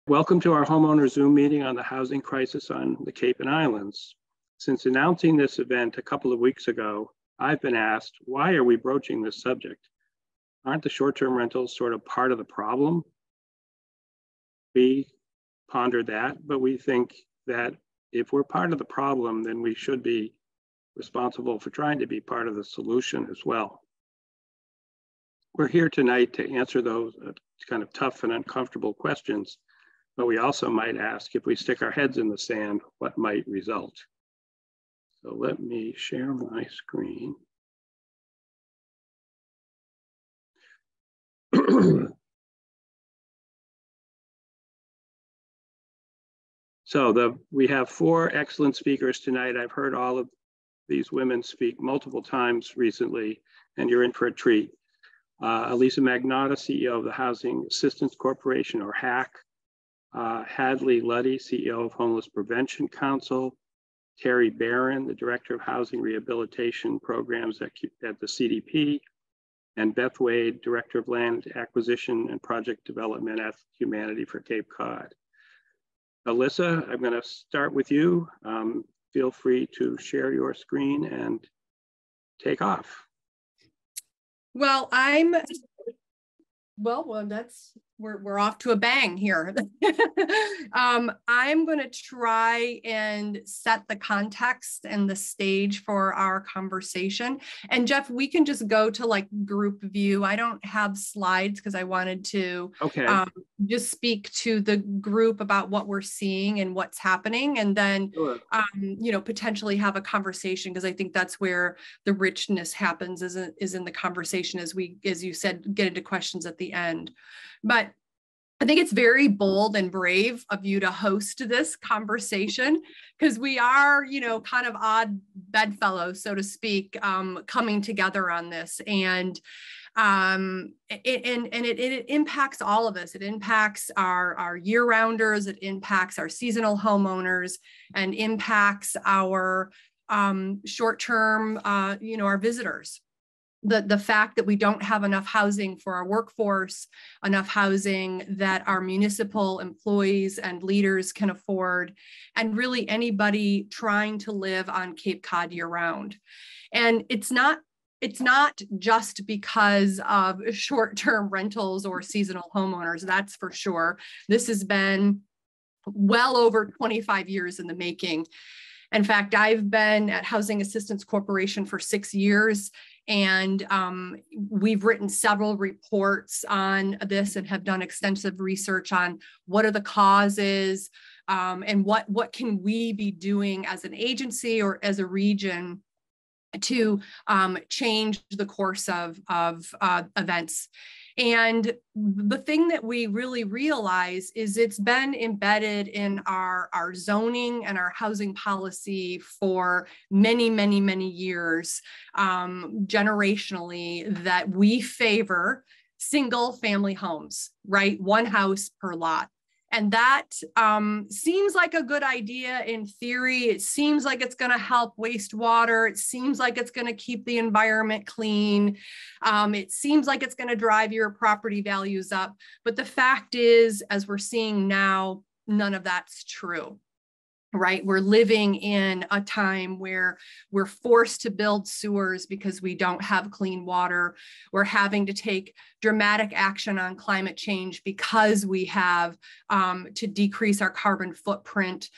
Welcome to our homeowner Zoom meeting on the housing crisis on the Cape and Islands. Since announcing this event a couple of weeks ago, I've been asked, why are we broaching this subject? Aren't the short-term rentals sort of part of the problem? We pondered that, but we think that if we're part of the problem, then we should be responsible for trying to be part of the solution as well. We're here tonight to answer those kind of tough and uncomfortable questions, but we also might ask, if we stick our heads in the sand, what might result? So let me share my screen. So we have four excellent speakers tonight. I've heard all of these women speak multiple times recently, and you're in for a treat. Elisa Magnotta, CEO of the Housing Assistance Corporation, or HAC. Hadley Luddy, CEO of Homeless Prevention Council. Terry Barron, the Director of Housing Rehabilitation Programs at the CDP. And Beth Wade, Director of Land Acquisition and Project Development at Humanity for Cape Cod. Alyssa, I'm going to start with you. Feel free to share your screen and take off. Well, we're off to a bang here. I'm going to try and set the context and the stage for our conversation. And Jeff, we can just go to like group view. I don't have slides because I wanted to just speak to the group about what we're seeing and what's happening, and then potentially have a conversation, because I think that's where the richness happens, is in the conversation as you said, get into questions at the end. But I think it's very bold and brave of you to host this conversation, because we are, kind of odd bedfellows, so to speak, coming together on this. And it impacts all of us. It impacts our year-rounders, it impacts our seasonal homeowners, and impacts our short-term, our visitors. The fact that we don't have enough housing for our workforce, enough housing that our municipal employees and leaders can afford, and really anybody trying to live on Cape Cod year round. And it's not just because of short-term rentals or seasonal homeowners, that's for sure. This has been well over 25 years in the making. In fact, I've been at Housing Assistance Corporation for 6 years, and we've written several reports on this and have done extensive research on what are the causes, and what can we be doing as an agency or as a region to change the course of events. And the thing that we really realize is it's been embedded in our zoning and our housing policy for many, many, many years, generationally, that we favor single family homes, right? One house per lot. And that seems like a good idea in theory. It seems like it's going to help wastewater. It seems like it's going to keep the environment clean. It seems like it's going to drive your property values up. But the fact is, as we're seeing now, none of that's true. Right? We're living in a time where we're forced to build sewers because we don't have clean water. We're having to take dramatic action on climate change because we have to decrease our carbon footprint.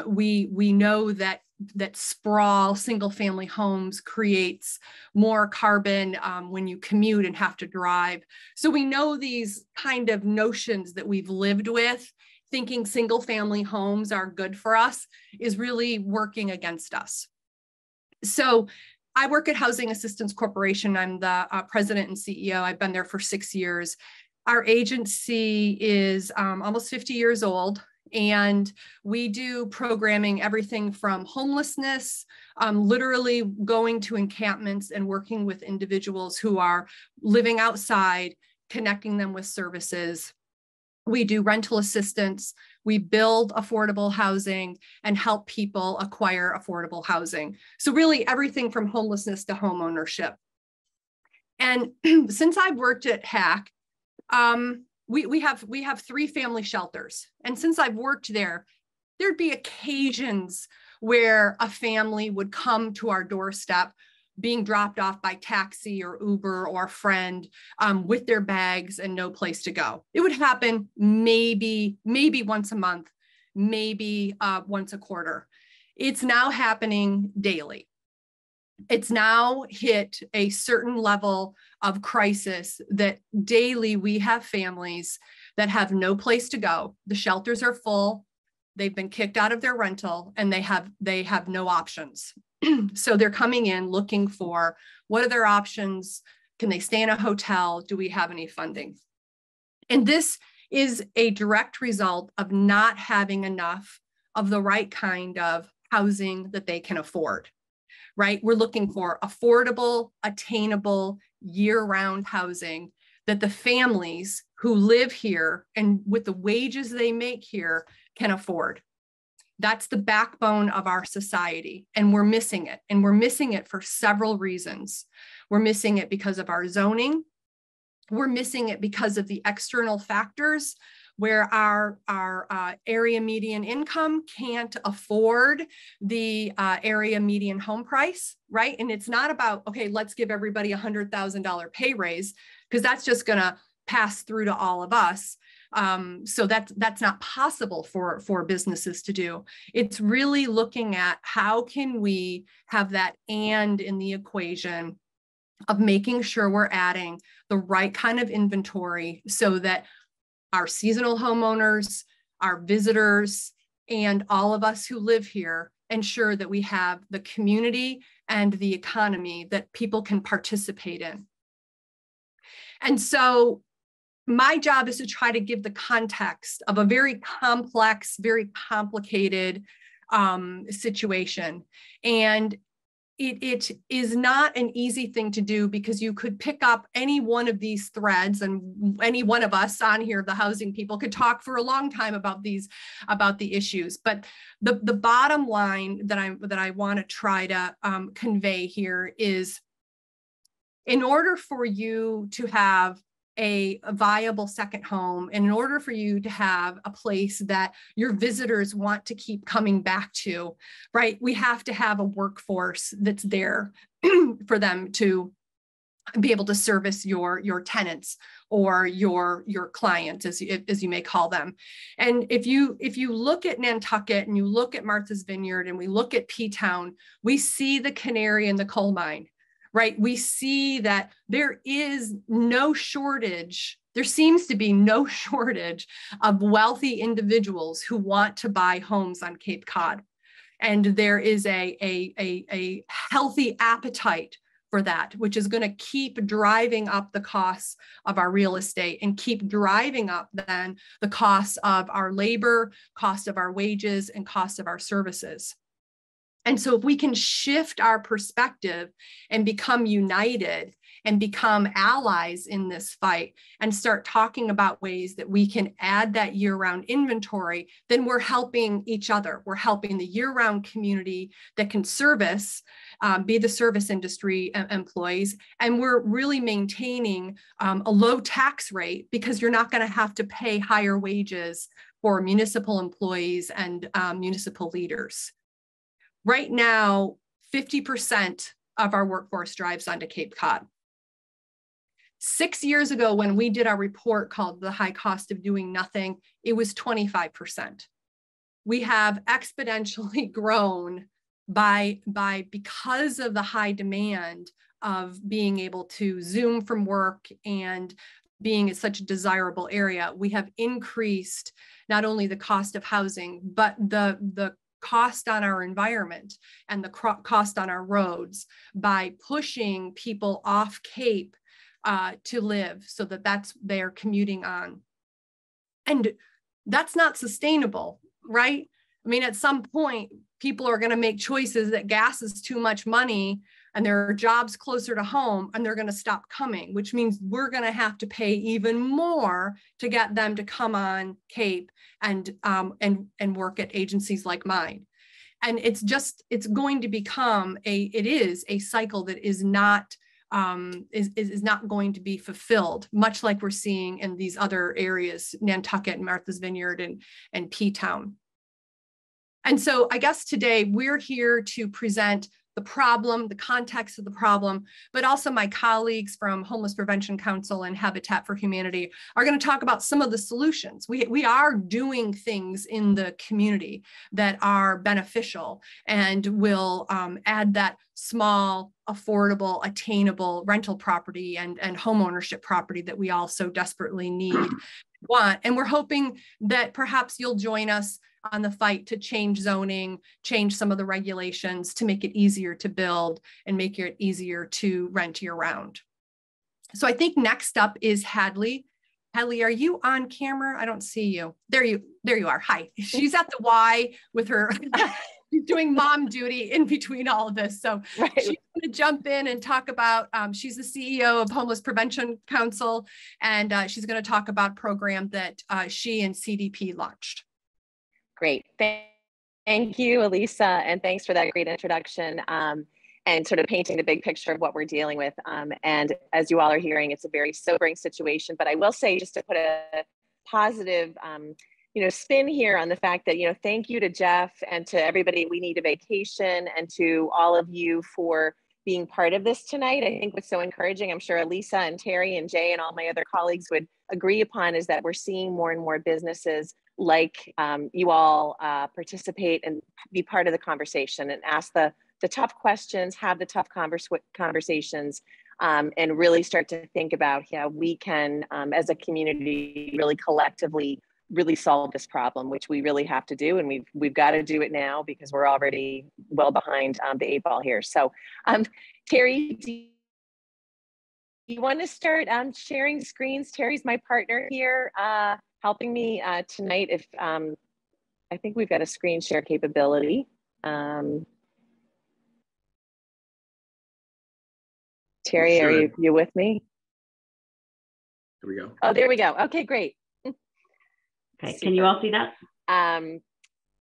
We know that sprawl, single family homes, creates more carbon when you commute and have to drive. So we know these kind of notions that we've lived with, thinking single family homes are good for us, is really working against us. So I work at Housing Assistance Corporation. I'm the president and CEO. I've been there for 6 years. Our agency is almost 50 years old, and we do programming, everything from homelessness, literally going to encampments and working with individuals who are living outside, connecting them with services. We do rental assistance, we build affordable housing, and help people acquire affordable housing. So really everything from homelessness to home ownership. And since I've worked at HAC, we have 3 family shelters. And since I've worked there, there'd be occasions where a family would come to our doorstep being dropped off by taxi or Uber or a friend with their bags and no place to go. It would happen maybe once a month, maybe once a quarter. It's now happening daily. It's now hit a certain level of crisis that daily we have families that have no place to go. The shelters are full. They've been kicked out of their rental and they have no options. So they're coming in looking for, what are their options? Can they stay in a hotel? Do we have any funding? And this is a direct result of not having enough of the right kind of housing that they can afford, right? We're looking for affordable, attainable, year-round housing that the families who live here and with the wages they make here can afford. That's the backbone of our society, and we're missing it. And we're missing it for several reasons. We're missing it because of our zoning. We're missing it because of the external factors where our area median income can't afford the area median home price, right? And it's not about, okay, let's give everybody a $100,000 pay raise, because that's just gonna pass through to all of us. So that's not possible for businesses to do. It's really looking at how can we have that and in the equation of making sure we're adding the right kind of inventory so that our seasonal homeowners, our visitors, and all of us who live here ensure that we have the community and the economy that people can participate in. And so my job is to try to give the context of a very complex, very complicated situation. And it is not an easy thing to do, because you could pick up any one of these threads, and any one of us on here, the housing people, could talk for a long time about the issues. But the bottom line that I want to try to convey here is, in order for you to have a viable second home, and in order for you to have a place that your visitors want to keep coming back to, right, we have to have a workforce that's there for them to be able to service your tenants or your clients, as you may call them. And if you look at Nantucket and you look at Martha's Vineyard and we look at P-Town, we see the canary in the coal mine. Right? We see that there is no shortage. There seems to be no shortage of wealthy individuals who want to buy homes on Cape Cod. And there is a healthy appetite for that, which is going to keep driving up the costs of our real estate and keep driving up then the costs of our labor, cost of our wages, and cost of our services. And so if we can shift our perspective and become united and become allies in this fight and start talking about ways that we can add that year-round inventory, then we're helping each other. We're helping the year-round community that can service, be the service industry employees. And we're really maintaining a low tax rate, because you're not going to have to pay higher wages for municipal employees and municipal leaders. Right now, 50% of our workforce drives onto Cape Cod. 6 years ago, when we did our report called The High Cost of Doing Nothing, it was 25%. We have exponentially grown because of the high demand of being able to Zoom from work and being in such a desirable area. We have increased not only the cost of housing, but the cost on our environment and the cost on our roads by pushing people off Cape to live, so that's they're commuting on. And that's not sustainable, right? I mean, at some point, people are going to make choices that gas is too much money and there are jobs closer to home, and they're going to stop coming, which means we're going to have to pay even more to get them to come on Cape and work at agencies like mine. And it's going to become it is a cycle that is not is not going to be fulfilled, much like we're seeing in these other areas, Nantucket, Martha's Vineyard, and P-Town. And so I guess today we're here to present the problem, the context of the problem, but also my colleagues from Homeless Prevention Council and Habitat for Humanity are going to talk about some of the solutions. We are doing things in the community that are beneficial and will add that small, affordable, attainable rental property and homeownership property that we all so desperately want. And we're hoping that perhaps you'll join us on the fight to change zoning, change some of the regulations to make it easier to build and make it easier to rent year round. So I think next up is Hadley. Hadley, are you on camera? I don't see you. There you are. Hi. She's at the Y with her, she's doing mom duty in between all of this. So right. She's going to jump in and talk about, she's the CEO of Homeless Prevention Council, and she's going to talk about a program that she and CDP launched. Great. Thank you, Elisa, and thanks for that great introduction and sort of painting the big picture of what we're dealing with. And as you all are hearing, it's a very sobering situation, but I will say, just to put a positive spin here on the fact that, thank you to Jeff and to everybody, We Need a Vacation, and to all of you for being part of this tonight. I think what's so encouraging, I'm sure Elisa and Terry and Jay and all my other colleagues would agree upon, is that we're seeing more and more businesses like you all participate and be part of the conversation and ask the tough questions, have the tough conversations, and really start to think about how we can, as a community, really collectively really solve this problem, which we really have to do. And we've got to do it now because we're already well behind the 8 ball here. So Terry, do you want to start sharing screens? Terry's my partner here, helping me tonight. If I think we've got a screen share capability. Terry, are you with me? There we go. Oh, there we go. Okay, great. Okay, can you all see that?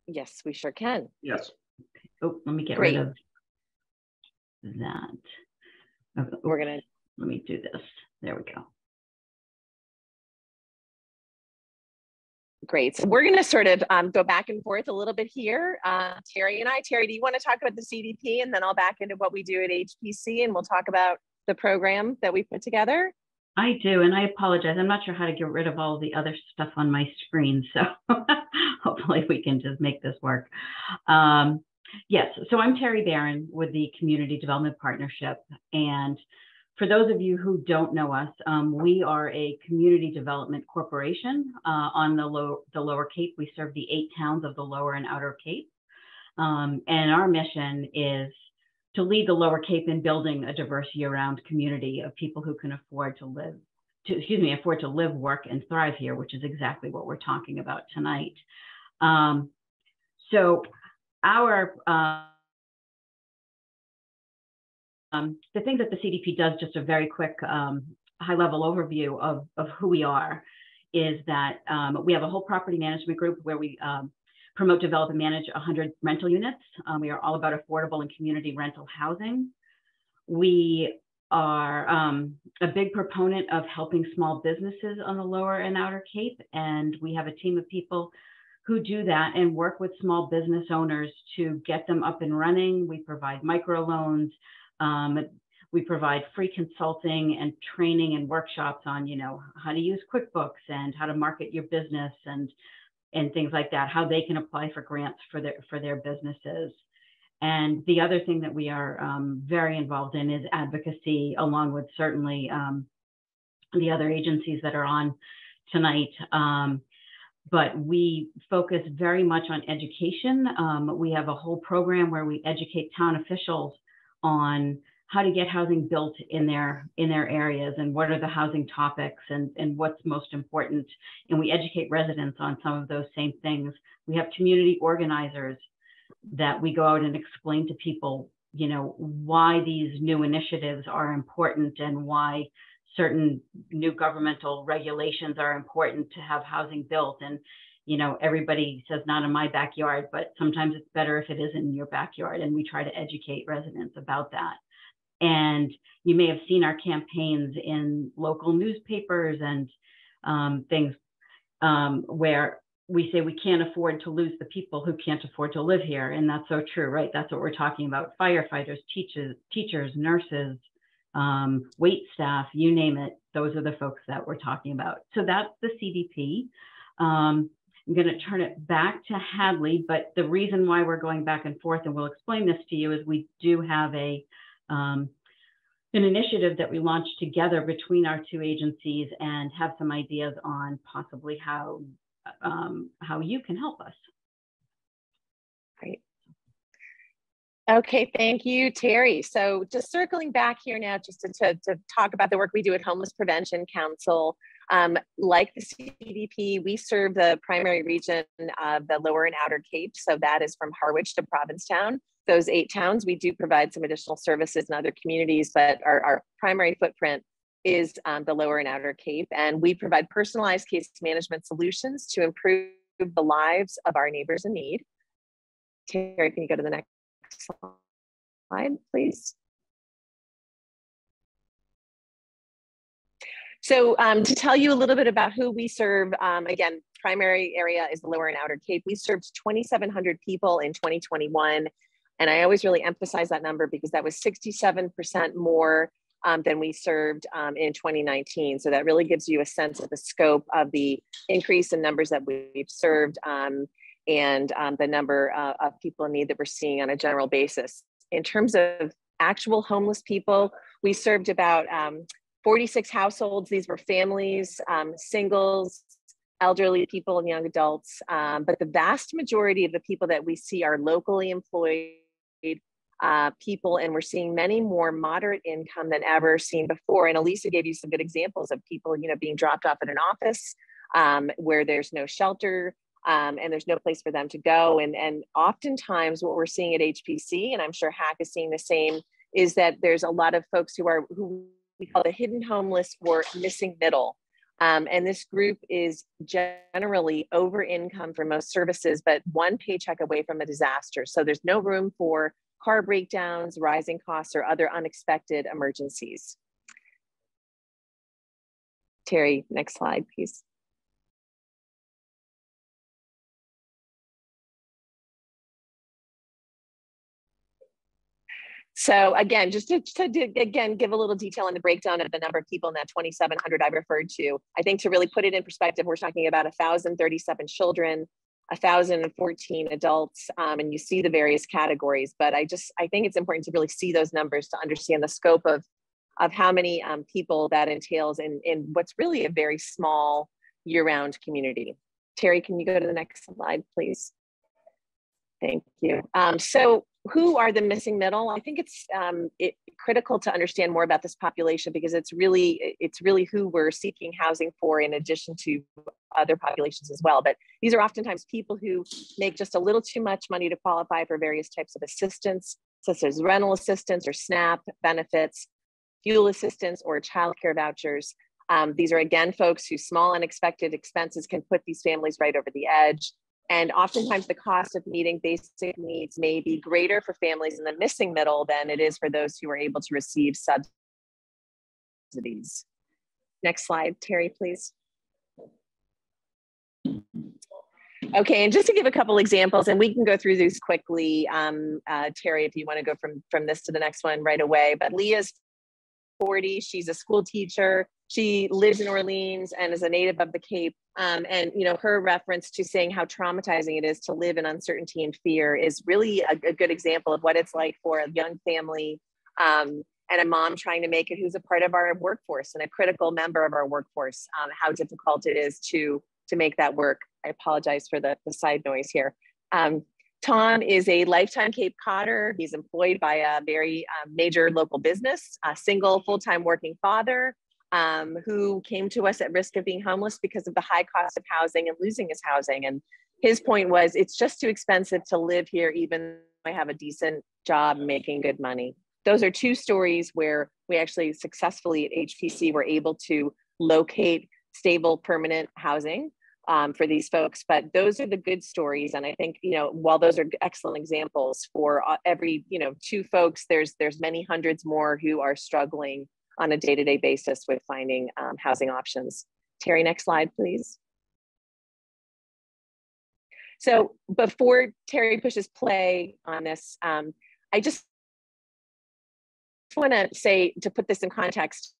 Yes, we sure can. Yes. Okay. Oh, let me get rid of that. Okay. We're gonna. Let me do this. There we go. Great. So we're going to sort of go back and forth a little bit here. Terry and I. Terry, do you want to talk about the CDP, and then I'll back into what we do at HPC, and we'll talk about the program that we put together? I do, and I apologize. I'm not sure how to get rid of all the other stuff on my screen, so hopefully we can just make this work. Yes, so I'm Terry Barron with the Community Development Partnership, and for those of you who don't know us, we are a community development corporation on the Lower Cape. We serve the 8 towns of the Lower and Outer Cape, and our mission is to lead the Lower Cape in building a diverse year-round community of people who can afford to live, work, and thrive here, which is exactly what we're talking about tonight. So our the thing that the CDP does, just a very quick high-level overview of who we are, is that we have a whole property management group where we promote, develop, and manage 100 rental units. We are all about affordable and community rental housing. We are a big proponent of helping small businesses on the Lower and Outer Cape, and we have a team of people who do that and work with small business owners to get them up and running. We provide microloans. We provide free consulting and training and workshops on, how to use QuickBooks and how to market your business and things like that, how they can apply for grants for their businesses. And the other thing that we are very involved in is advocacy, along with certainly the other agencies that are on tonight. But we focus very much on education. We have a whole program where we educate town officials on how to get housing built in their areas, and what are the housing topics, and what's most important. And we educate residents on some of those same things. We have community organizers that we go out and explain to people, why these new initiatives are important and why certain new governmental regulations are important to have housing built. And everybody says not in my backyard, but sometimes it's better if it is in your backyard. And we try to educate residents about that. And you may have seen our campaigns in local newspapers and things where we say we can't afford to lose the people who can't afford to live here. And that's so true, right? That's what we're talking about. Firefighters, teachers, nurses, wait staff, you name it. Those are the folks that we're talking about. So that's the CDP. I'm going to turn it back to Hadley, but the reason why we're going back and forth, and we'll explain this to you, is we do have an initiative that we launched together between our two agencies and have some ideas on possibly how you can help us. Great. Okay, thank you, Terry. So just circling back here now, just to talk about the work we do at Homeless Prevention Council. Like the CDP, we serve the primary region of the Lower and Outer Cape. So that is from Harwich to Provincetown. Those 8 towns, we do provide some additional services in other communities, but our primary footprint is the Lower and Outer Cape. And we provide personalized case management solutions to improve the lives of our neighbors in need. Terry, can you go to the next slide, please? So to tell you a little bit about who we serve, again, primary area is the Lower and Outer Cape. We served 2,700 people in 2021. And I always really emphasize that number because that was 67% more than we served in 2019. So that really gives you a sense of the scope of the increase in numbers that we've served and the number of people in need that we're seeing on a general basis. In terms of actual homeless people, we served about 46 households. These were families, singles, elderly people, and young adults. But the vast majority of the people that we see are locally employed people, and we're seeing many more moderate income than ever seen before. And Elisa gave you some good examples of people, being dropped off at an office where there's no shelter and there's no place for them to go. And oftentimes what we're seeing at HPC, and I'm sure HAC is seeing the same, is that there's a lot of folks who we call the hidden homeless or missing middle. And this group is generally over income for most services, but one paycheck away from a disaster. So there's no room for car breakdowns, rising costs, or other unexpected emergencies. Terry, next slide, please. So again, just to give a little detail on the breakdown of the number of people in that 2,700 I referred to, I think to really put it in perspective, we're talking about 1,037 children, 1,014 adults, and you see the various categories. But I think it's important to really see those numbers to understand the scope of how many people that entails in what's really a very small year-round community. Terry, can you go to the next slide, please? Thank you. So who are the missing middle? I think it's critical to understand more about this population because it's really who we're seeking housing for in addition to other populations as well. But these are oftentimes people who make just a little too much money to qualify for various types of assistance, such as rental assistance or SNAP benefits, fuel assistance, or childcare vouchers. These are, again, folks whose small unexpected expenses can put these families right over the edge. And oftentimes the cost of meeting basic needs may be greater for families in the missing middle than it is for those who are able to receive subsidies. Next slide, Terry, please. Okay, and just to give a couple examples, and we can go through these quickly, Terry, if you want to go from this to the next one right away. But Leah's 40, she's a school teacher. She lives in Orleans and is a native of the Cape. And her reference to saying how traumatizing it is to live in uncertainty and fear is really a good example of what it's like for a young family and a mom trying to make it who's a part of our workforce and a critical member of our workforce, how difficult it is to make that work. I apologize for the side noise here. Tom is a lifetime Cape Codder. He's employed by a very major local business, a single full-time working father who came to us at risk of being homeless because of the high cost of housing and losing his housing. And his point was, it's just too expensive to live here, even though I have a decent job making good money. Those are two stories where we actually successfully at HPC were able to locate stable, permanent housing for these folks. But those are the good stories. And I think, you know, while those are excellent examples for every, you know, 2 folks, there's many hundreds more who are struggling on a day-to-day basis with finding housing options. Terry, next slide, please. So before Terry pushes play on this, I just want to say, to put this in context,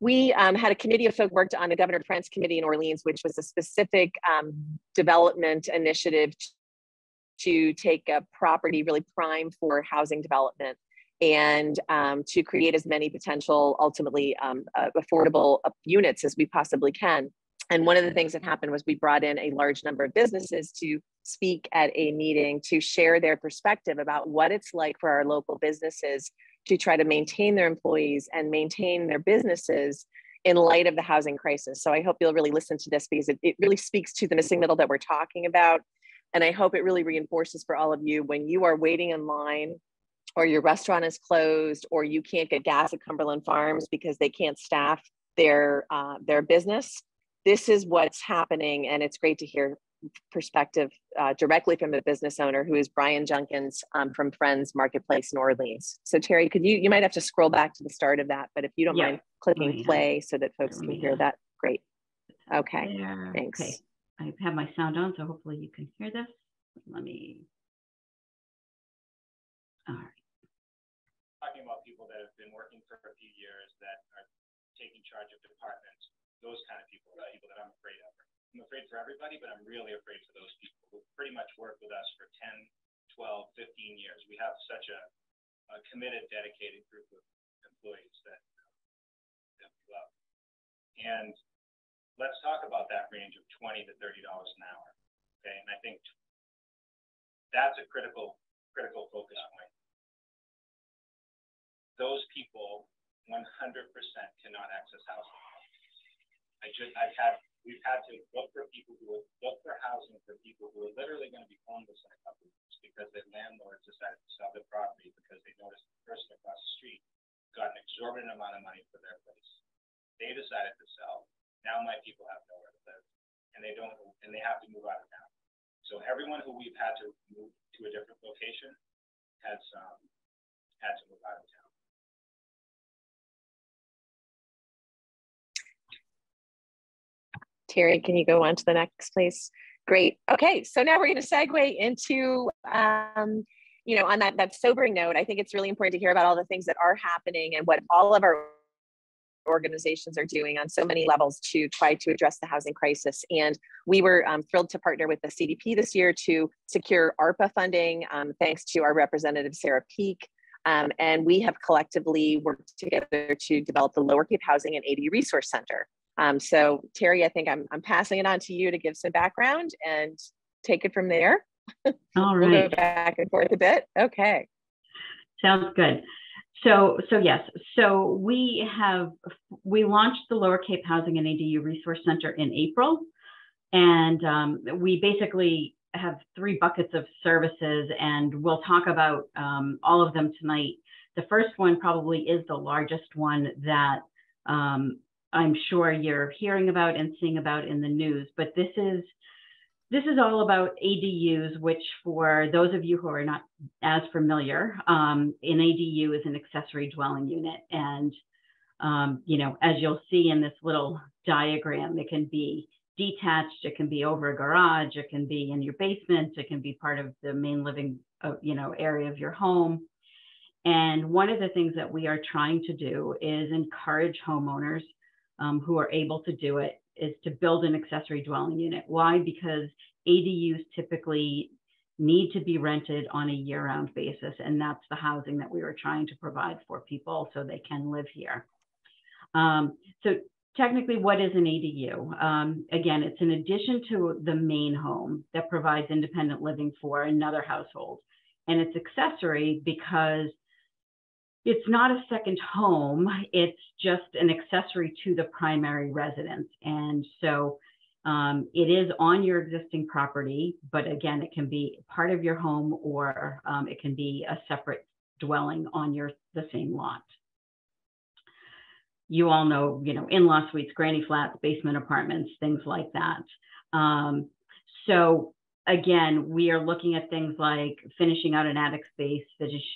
we had a committee of folks worked on the Governor DeFrance Committee in Orleans, which was a specific development initiative to take a property really prime for housing development and to create as many potential, ultimately affordable units as we possibly can. And one of the things that happened was we brought in a large number of businesses to speak at a meeting to share their perspective about what it's like for our local businesses to try to maintain their employees and maintain their businesses in light of the housing crisis. So I hope you'll really listen to this, because it really speaks to the missing middle that we're talking about. And I hope it really reinforces for all of you, when you are waiting in line, or your restaurant is closed, or you can't get gas at Cumberland Farms because they can't staff their business, this is what's happening. And it's great to hear perspective directly from a business owner, who is Brian Junkins from Friends Marketplace in Orleans. So Terry, could you might have to scroll back to the start of that, but if you don't mind clicking play so that folks can hear that, great. Okay, thanks. Okay, I have my sound on, so hopefully you can hear this. Let me, all right. Talking about people that have been working for a few years, that are taking charge of departments, those kind of people, the people that I'm afraid of. I'm afraid for everybody, but I'm really afraid for those people who pretty much worked with us for 10, 12, 15 years. We have such a committed, dedicated group of employees that we love. And let's talk about that range of $20 to $30 an hour. Okay, and I think that's a critical focus point. Those people 100% cannot access housing. We've had to look for people who look for housing for people who are literally going to be homeless in a couple of weeks because their landlords decided to sell their property because they noticed the person across the street got an exorbitant amount of money for their place. They decided to sell. Now my people have nowhere to live, and they have to move out of town. So everyone who we've had to move to a different location has had to move out of town. Terry, can you go on to the next, please? Great. Okay, so now we're going to segue into, you know, on that sobering note, I think it's really important to hear about all the things that are happening and what all of our organizations are doing on so many levels to try to address the housing crisis. And we were thrilled to partner with the CDP this year to secure ARPA funding, thanks to our representative, Sarah Peak. And we have collectively worked together to develop the Lower Cape Housing and AD Resource Center. So Terry, I think I'm passing it on to you to give some background and take it from there. All right. We'll go back and forth a bit. Okay. Sounds good. So yes, so we launched the Lower Cape Housing and ADU Resource Center in April, and we basically have 3 buckets of services, and we'll talk about all of them tonight. The first one probably is the largest one that I'm sure you're hearing about and seeing about in the news, but this is all about ADUs, which for those of you who are not as familiar, an ADU is an accessory dwelling unit. And, you know, as you'll see in this little diagram, it can be detached, it can be over a garage, it can be in your basement, it can be part of the main living, you know, area of your home. And one of the things that we are trying to do is encourage homeowners who are able to do it is to build an accessory dwelling unit. Why? Because ADUs typically need to be rented on a year-round basis, and that's the housing that we were trying to provide for people so they can live here. So technically, what is an ADU? Again, it's an addition to the main home that provides independent living for another household. And it's accessory because it's not a second home, it's just an accessory to the primary residence. And so it is on your existing property, but again, it can be part of your home, or it can be a separate dwelling on the same lot. you all know, in-law suites, granny flats, basement apartments, things like that. So again, we are looking at things like finishing out an attic space,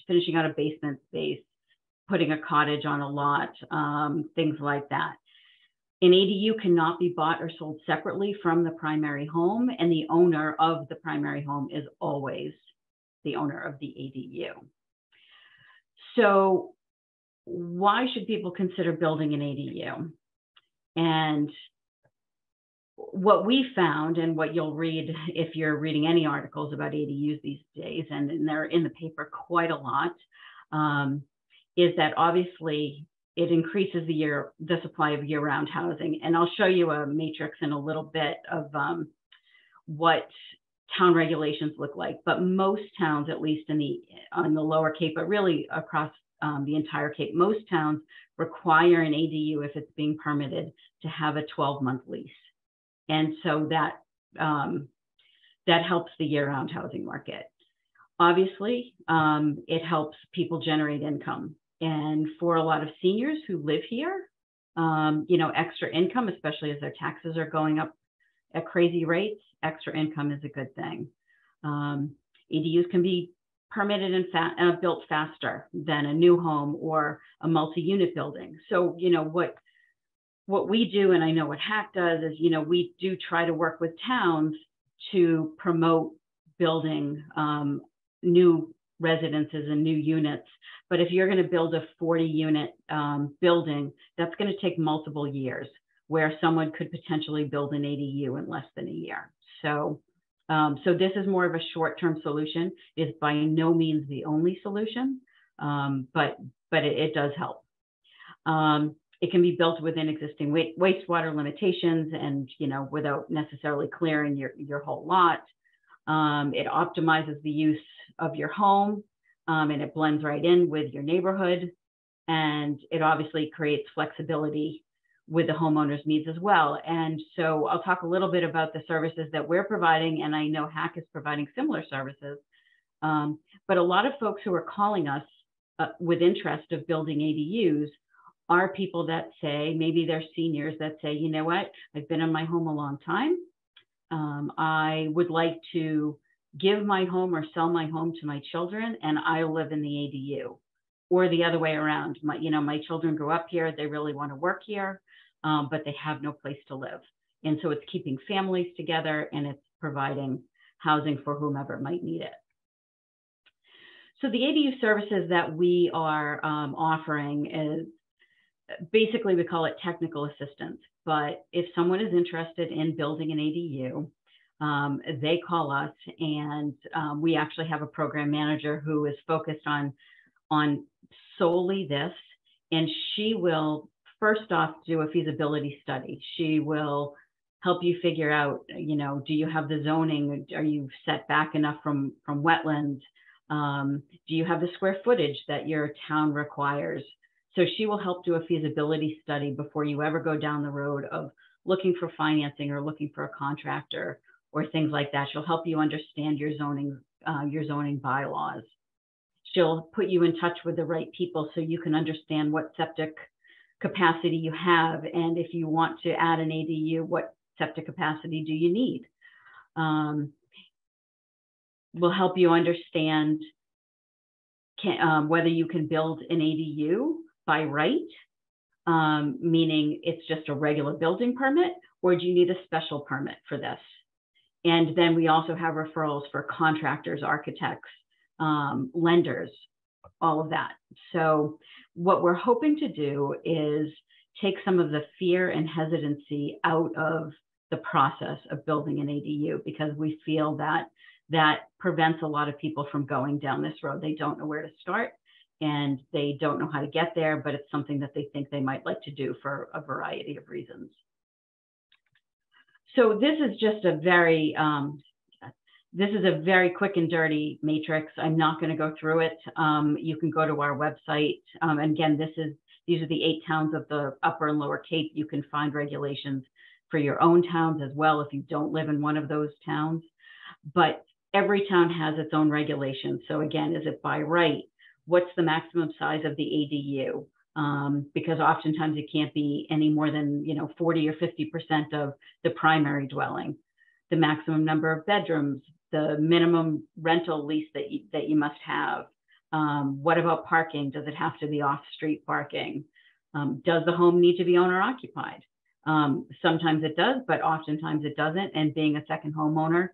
finishing out a basement space, putting a cottage on a lot, things like that. An ADU cannot be bought or sold separately from the primary home, and the owner of the primary home is always the owner of the ADU. So why should people consider building an ADU? And what we found, and what you'll read if you're reading any articles about ADUs these days, and they're in the paper quite a lot, is that obviously it increases the supply of year-round housing. And I'll show you a matrix in a little bit of what town regulations look like. But most towns, at least on the lower Cape, but really across the entire Cape, most towns require an ADU, if it's being permitted, to have a 12-month lease. And so that helps the year-round housing market. Obviously, it helps people generate income. And for a lot of seniors who live here, extra income, especially as their taxes are going up at crazy rates, extra income is a good thing. ADUs can be permitted and built faster than a new home or a multi-unit building. So, what we do, and I know what HAC does, is, we do try to work with towns to promote building new residences and new units. But if you're going to build a 40-unit building, that's going to take multiple years, where someone could potentially build an ADU in less than a year. So this is more of a short-term solution. It's by no means the only solution, but it does help. It can be built within existing wastewater limitations and, without necessarily clearing your whole lot. It optimizes the use of your home, and it blends right in with your neighborhood. And it obviously creates flexibility with the homeowner's needs as well. And so I'll talk a little bit about the services that we're providing, and I know HAC is providing similar services. But a lot of folks who are calling us with interest of building ADUs are people that say, maybe they're seniors that say, you know what, I've been in my home a long time. I would like to give my home or sell my home to my children, and I live in the ADU. Or the other way around, my children grew up here, they really want to work here, but they have no place to live. And so it's keeping families together, and it's providing housing for whomever might need it. So the ADU services that we are offering is, basically we call it technical assistance. But if someone is interested in building an ADU, they call us, and we actually have a program manager who is focused on solely this. And she will first off do a feasibility study. She will help you figure out, do you have the zoning? Are you set back enough from wetlands? Do you have the square footage that your town requires? So she will help do a feasibility study before you ever go down the road of looking for financing or looking for a contractor or things like that. She'll help you understand your zoning bylaws. She'll put you in touch with the right people so you can understand what septic capacity you have. And if you want to add an ADU, what septic capacity do you need? We'll help you understand whether you can build an ADU by right, meaning it's just a regular building permit, or do you need a special permit for this? And then we also have referrals for contractors, architects, lenders, all of that. So what we're hoping to do is take some of the fear and hesitancy out of the process of building an ADU, because we feel that prevents a lot of people from going down this road. They don't know where to start, and they don't know how to get there, but it's something that they think they might like to do for a variety of reasons. So this is just a very quick and dirty matrix. I'm not going to go through it. You can go to our website. And again, these are the 8 towns of the Upper and Lower Cape. You can find regulations for your own towns as well if you don't live in one of those towns. But every town has its own regulations. So again, is it by right? What's the maximum size of the ADU? because oftentimes it can't be any more than 40 or 50% of the primary dwelling. The maximum number of bedrooms, the minimum rental lease that you must have. What about parking? Does it have to be off-street parking? Does the home need to be owner occupied? Sometimes it does, but oftentimes it doesn't. And being a second homeowner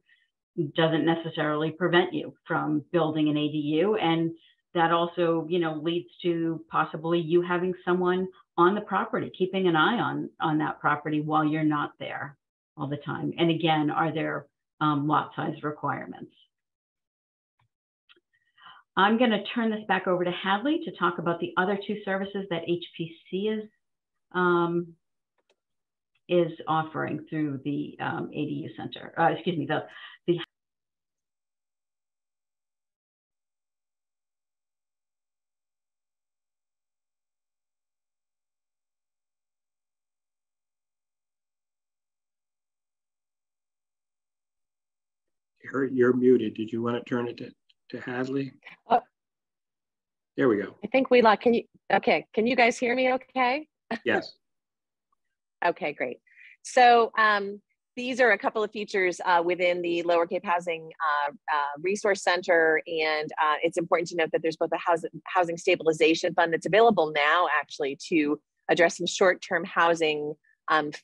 doesn't necessarily prevent you from building an ADU. And that also, leads to possibly you having someone on the property, keeping an eye on that property while you're not there all the time. And again, are there lot size requirements? I'm going to turn this back over to Hadley to talk about the other two services that HPC is offering through the ADU center. Excuse me, the You're muted. Did you want to turn it to Hadley? There we go. I think we lost. Can you guys hear me okay? Yes. Okay, great. So these are a couple of features within the Lower Cape Housing Resource Center. And it's important to note that there's both a housing stabilization fund that's available now actually to address some short-term housing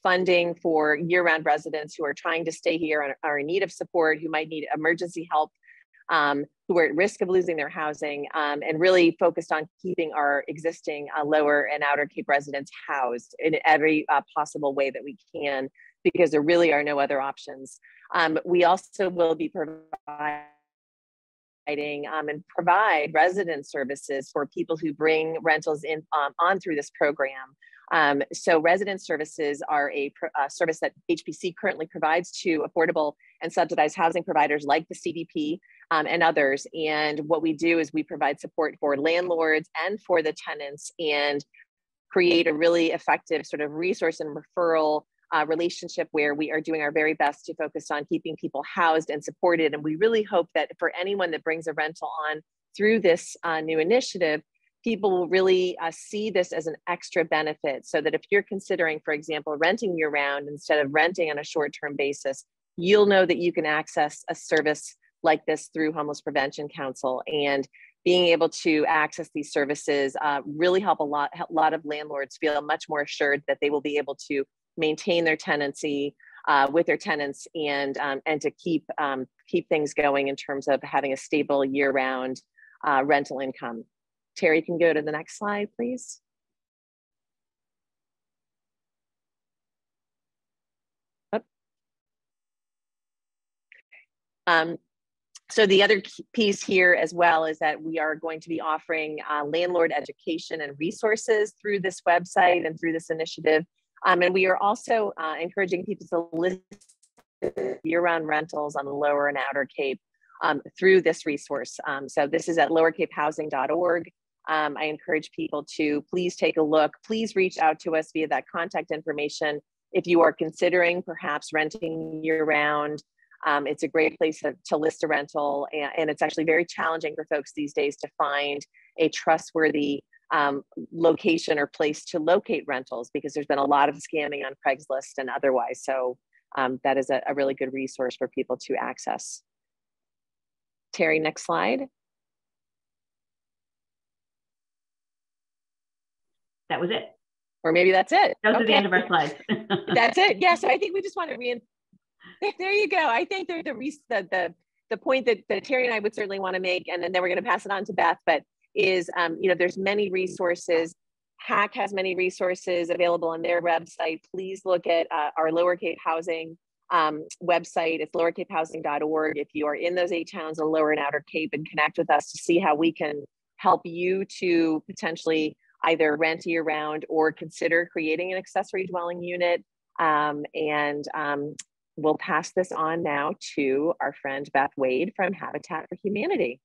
funding for year-round residents who are trying to stay here and are in need of support, who might need emergency help, who are at risk of losing their housing, and really focused on keeping our existing Lower and Outer Cape residents housed in every possible way that we can, because there really are no other options. We also will be providing and provide resident services for people who bring rentals in on through this program. So resident services are a service that HPC currently provides to affordable and subsidized housing providers like the CDP and others. And what we do is we provide support for landlords and for the tenants and create a really effective sort of resource and referral relationship where we are doing our very best to focus on keeping people housed and supported. And we really hope that for anyone that brings a rental on through this new initiative, people will really see this as an extra benefit, so that if you're considering, for example, renting year round instead of renting on a short-term basis, you'll know that you can access a service like this through Homeless Prevention Council. And being able to access these services really help a lot of landlords feel much more assured that they will be able to maintain their tenancy with their tenants and to keep things going in terms of having a stable year-round rental income. Terry can go to the next slide, please. So the other piece here as well is that we are going to be offering landlord education and resources through this website and through this initiative. And we are also encouraging people to list year-round rentals on the Lower and Outer Cape through this resource. So this is at lowercapehousing.org. I encourage people to please take a look. Please reach out to us via that contact information if you are considering perhaps renting year-round. It's a great place to list a rental, and it's actually very challenging for folks these days to find a trustworthy location or place to locate rentals, because there's been a lot of scamming on Craigslist and otherwise. So that is a really good resource for people to access. Terry, next slide. That was it. Or maybe that's it. Those are the end of our slides. That's it. Yeah. So I think we just want to there you go. I think the point that Terry and I would certainly want to make, and then we're going to pass it on to Beth, but is, there's many resources. HAC has many resources available on their website. Please look at our Lower Cape Housing website. It's lowercapehousing.org. If you are in those 8 towns of Lower and Outer Cape, and connect with us to see how we can help you to potentially either rent year round or consider creating an accessory dwelling unit. We'll pass this on now to our friend Beth Wade from Habitat for Humanity.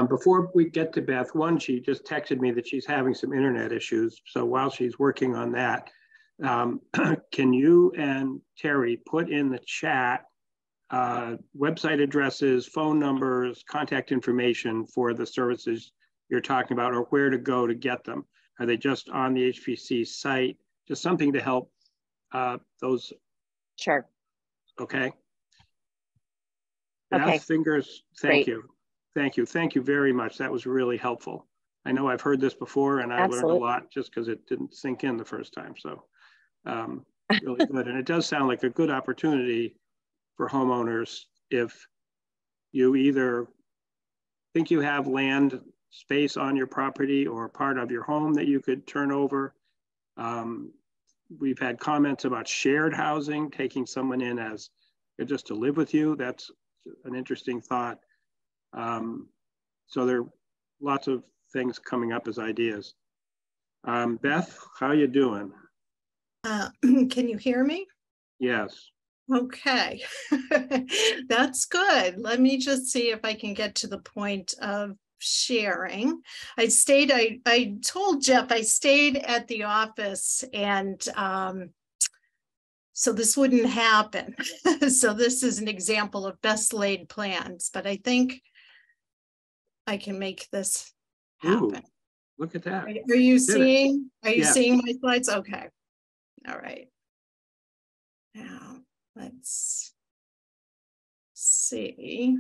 Before we get to Beth, she just texted me that she's having some internet issues. So while she's working on that, can you and Terry put in the chat website addresses, phone numbers, contact information for the services you're talking about, or where to go to get them? Are they just on the HPC site? Just something to help those. Sure. Okay. Okay. Beth, fingers, Great. Thank you very much. That was really helpful. I know I've heard this before and I learned a lot just because it didn't sink in the first time. So really good. And it does sound like a good opportunity for homeowners if you either think you have land space on your property or part of your home that you could turn over. We've had comments about shared housing, taking someone in as just to live with you. That's an interesting thought. So there are lots of things coming up as ideas. Beth, how you doing? Can you hear me? Yes. Okay, that's good. Let me just see if I can get to the point of sharing. I told Jeff I stayed at the office and so this wouldn't happen. So this is an example of best laid plans, but I think I can make this happen. Ooh, look at that. Are you seeing my slides? Okay. All right. Now let's see.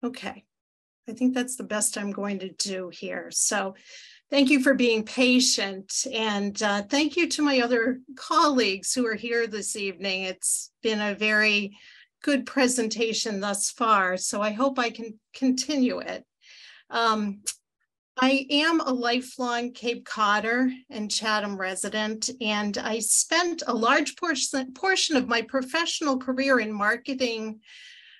Okay. I think that's the best I'm going to do here. So thank you for being patient, and thank you to my other colleagues who are here this evening. It's been a very good presentation thus far, so I hope I can continue it. I am a lifelong Cape Codder and Chatham resident, and I spent a large portion of my professional career in marketing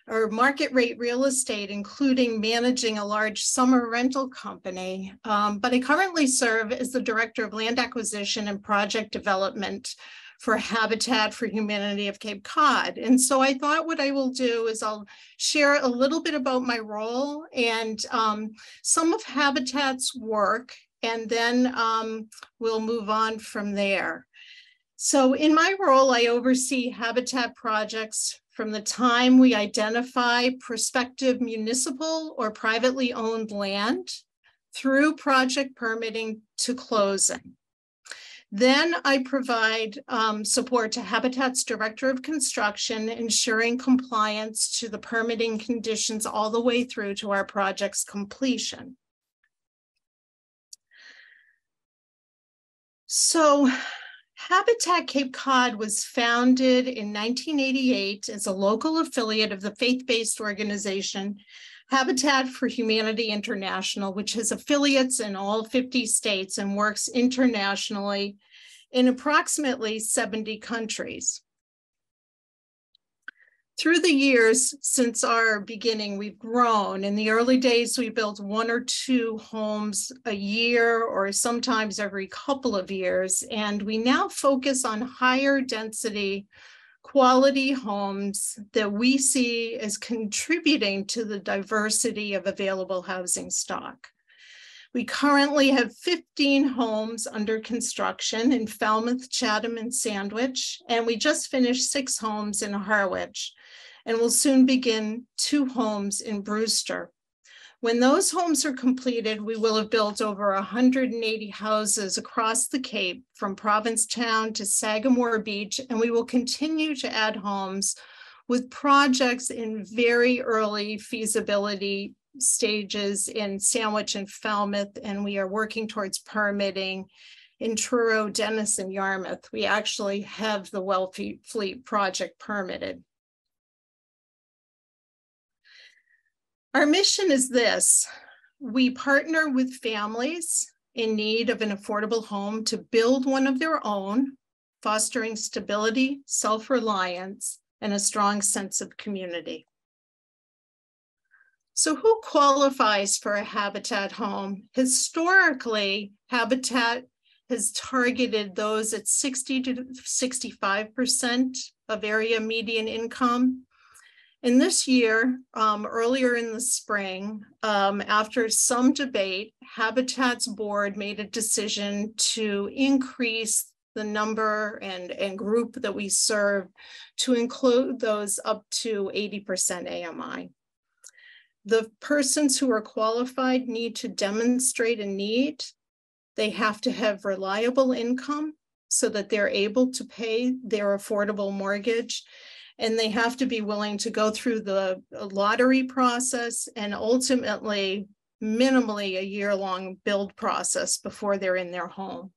or market rate real estate, including managing a large summer rental company. But I currently serve as the Director of Land Acquisition and Project Development for Habitat for Humanity of Cape Cod. And so I thought what I will do is I'll share a little bit about my role and some of Habitat's work, and then we'll move on from there. So in my role, I oversee Habitat projects from the time we identify prospective municipal or privately owned land through project permitting to closing. Then I provide support to Habitat's Director of Construction, ensuring compliance to the permitting conditions all the way through to our project's completion. So Habitat Cape Cod was founded in 1988 as a local affiliate of the faith-based organization Habitat for Humanity International, which has affiliates in all 50 states and works internationally in approximately 70 countries. Through the years since our beginning, we've grown. In the early days, we built 1 or 2 homes a year or sometimes every couple of years. And we now focus on higher density, quality homes that we see as contributing to the diversity of available housing stock. We currently have 15 homes under construction in Falmouth, Chatham, and Sandwich, and we just finished 6 homes in Harwich, and we'll soon begin 2 homes in Brewster. When those homes are completed, we will have built over 180 houses across the Cape from Provincetown to Sagamore Beach, and we will continue to add homes with projects in very early feasibility stages in Sandwich and Falmouth, and we are working towards permitting in Truro, Dennis, and Yarmouth. We actually have the Wellfleet project permitted. Our mission is this: we partner with families in need of an affordable home to build one of their own, fostering stability, self-reliance, and a strong sense of community. So who qualifies for a Habitat home? Historically, Habitat has targeted those at 60 to 65% of area median income. And this year, earlier in the spring, after some debate, Habitat's board made a decision to increase the number and group that we serve to include those up to 80% AMI. The persons who are qualified need to demonstrate a need. They have to have reliable income so that they're able to pay their affordable mortgage. And they have to be willing to go through the lottery process and ultimately minimally a year-long build process before they're in their home.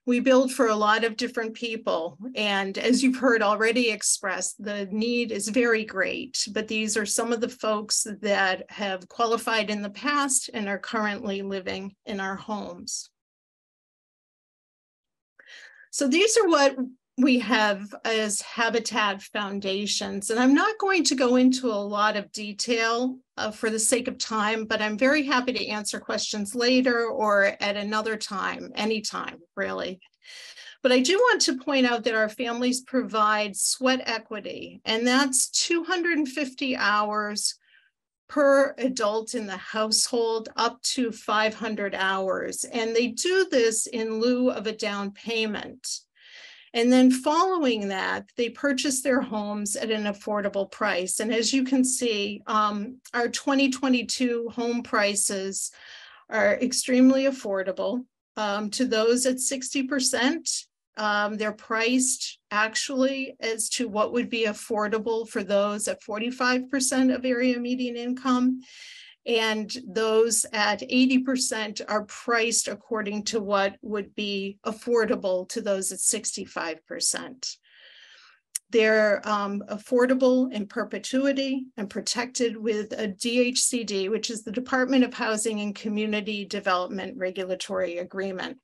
We build for a lot of different people. And as you've heard already expressed, the need is very great, but these are some of the folks that have qualified in the past and are currently living in our homes. So these are what we have as Habitat Foundations, and I'm not going to go into a lot of detail for the sake of time, but I'm very happy to answer questions later or at another time, anytime really. But I do want to point out that our families provide sweat equity, and that's 250 hours per adult in the household, up to 500 hours. And they do this in lieu of a down payment. And then following that, they purchase their homes at an affordable price. And as you can see, our 2022 home prices are extremely affordable. To those at 60%, they're priced actually as to what would be affordable for those at 45% of area median income. And those at 80% are priced according to what would be affordable to those at 65%. They're affordable in perpetuity and protected with a DHCD, which is the Department of Housing and Community Development Regulatory Agreement.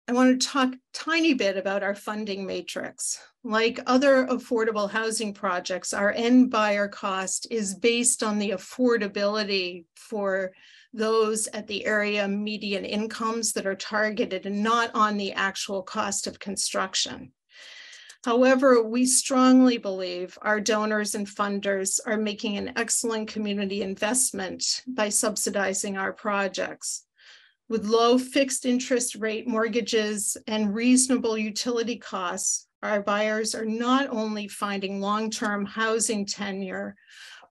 I want to talk a tiny bit about our funding matrix. Like other affordable housing projects, our end buyer cost is based on the affordability for those at the area median incomes that are targeted and not on the actual cost of construction. However, we strongly believe our donors and funders are making an excellent community investment by subsidizing our projects. With low fixed interest rate mortgages and reasonable utility costs, our buyers are not only finding long-term housing tenure,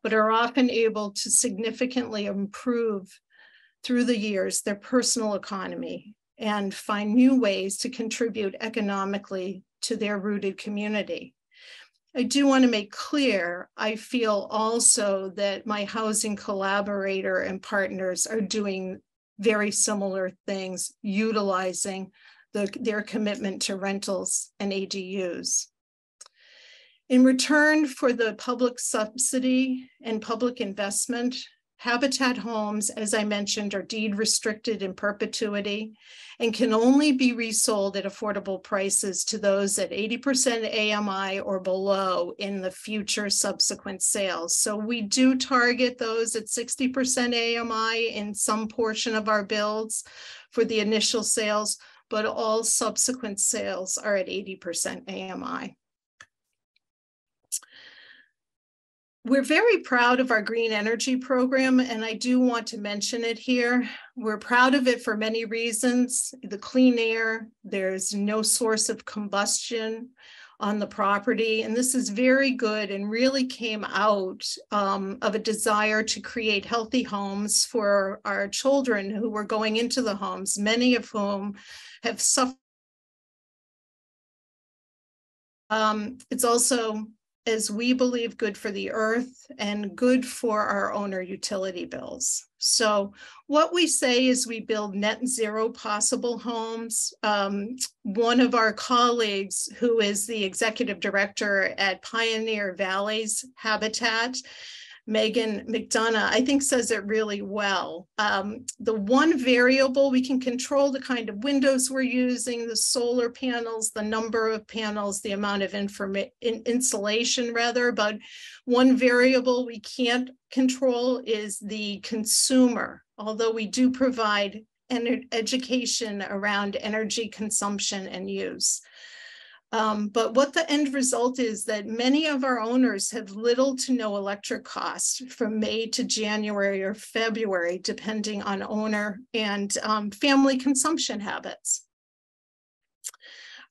but are often able to significantly improve through the years their personal economy and find new ways to contribute economically to their rooted community. I do want to make clear, I feel also that my housing collaborator and partners are doing very similar things, utilizing their commitment to rentals and ADUs. In return for the public subsidy and public investment, Habitat homes, as I mentioned, are deed restricted in perpetuity and can only be resold at affordable prices to those at 80% AMI or below in the future subsequent sales. So we do target those at 60% AMI in some portion of our builds for the initial sales, but all subsequent sales are at 80% AMI. We're very proud of our green energy program, and I do want to mention it here. We're proud of it for many reasons. The clean air, there's no source of combustion on the property, and this is very good and really came out of a desire to create healthy homes for our children who were going into the homes, many of whom have suffered. It's also, as we believe, good for the earth and good for our owner utility bills. So what we say is we build net zero possible homes. One of our colleagues, who is the executive director at Pioneer Valleys Habitat, Megan McDonough, I think says it really well. The one variable, we can control the kind of windows we're using, the solar panels, the number of panels, the amount of insulation rather, but one variable we can't control is the consumer, although we do provide education around energy consumption and use. But what the end result is that many of our owners have little to no electric costs from May to January or February, depending on owner and family consumption habits.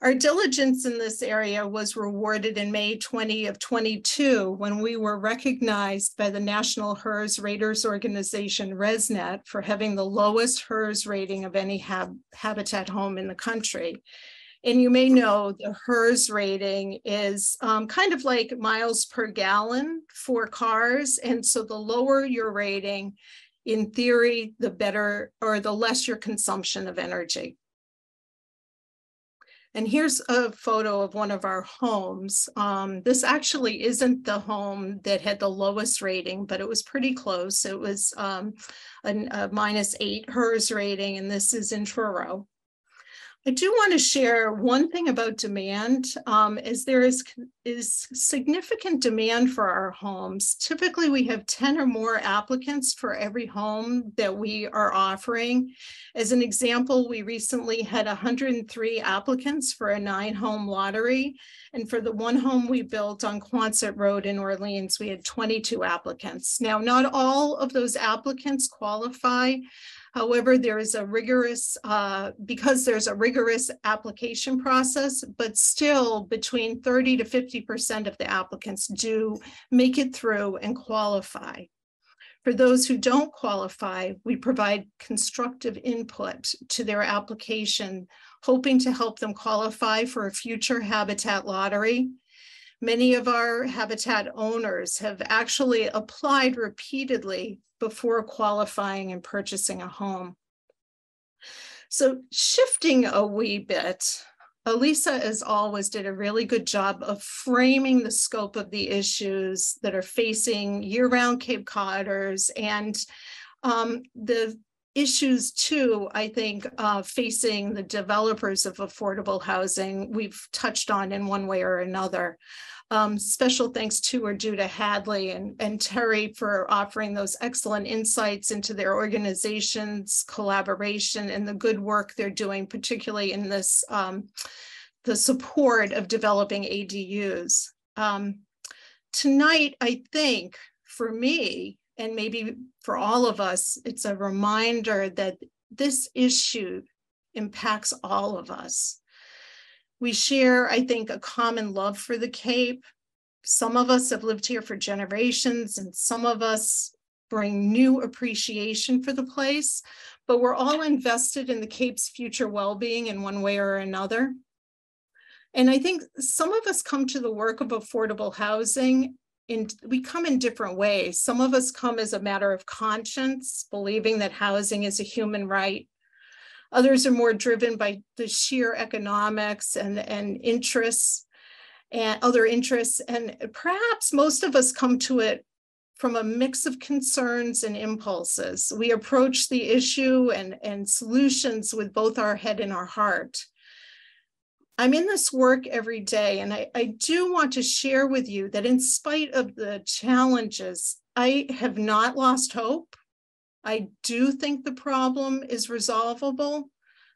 Our diligence in this area was rewarded in May 2022 when we were recognized by the National HERS Raters Organization, ResNet, for having the lowest HERS rating of any habitat home in the country. And you may know the HERS rating is kind of like miles per gallon for cars. And so the lower your rating, in theory, the better or the less your consumption of energy. And here's a photo of one of our homes. This actually isn't the home that had the lowest rating, but it was pretty close. It was a -8 HERS rating, and this is in Truro. I do want to share one thing about demand, as there is significant demand for our homes. Typically, we have 10 or more applicants for every home that we are offering. As an example, we recently had 103 applicants for a 9-home lottery. And for the one home we built on Quonset Road in Orleans, we had 22 applicants. Now, not all of those applicants qualify. However, there is a rigorous, because there's a rigorous application process, but still between 30 to 50% of the applicants do make it through and qualify. For those who don't qualify, we provide constructive input to their application, hoping to help them qualify for a future habitat lottery. Many of our habitat owners have actually applied repeatedly before qualifying and purchasing a home. So shifting a wee bit, Elisa, as always, did a really good job of framing the scope of the issues that are facing year-round Cape Codders and the issues too, I think, facing the developers of affordable housing we've touched on in one way or another. Special thanks too are due to Hadley and Terry for offering those excellent insights into their organization's collaboration and the good work they're doing, particularly in this, the support of developing ADUs. Tonight, I think for me, and maybe for all of us, it's a reminder that this issue impacts all of us. We share, I think, a common love for the Cape. Some of us have lived here for generations, and some of us bring new appreciation for the place, but we're all invested in the Cape's future well-being in one way or another. And I think some of us come to the work of affordable housing we come in different ways. Some of us come as a matter of conscience, believing that housing is a human right. Others are more driven by the sheer economics and interests and other interests. And perhaps most of us come to it from a mix of concerns and impulses. We approach the issue and solutions with both our head and our heart. I'm in this work every day, and I do want to share with you that in spite of the challenges, I have not lost hope. I do think the problem is resolvable.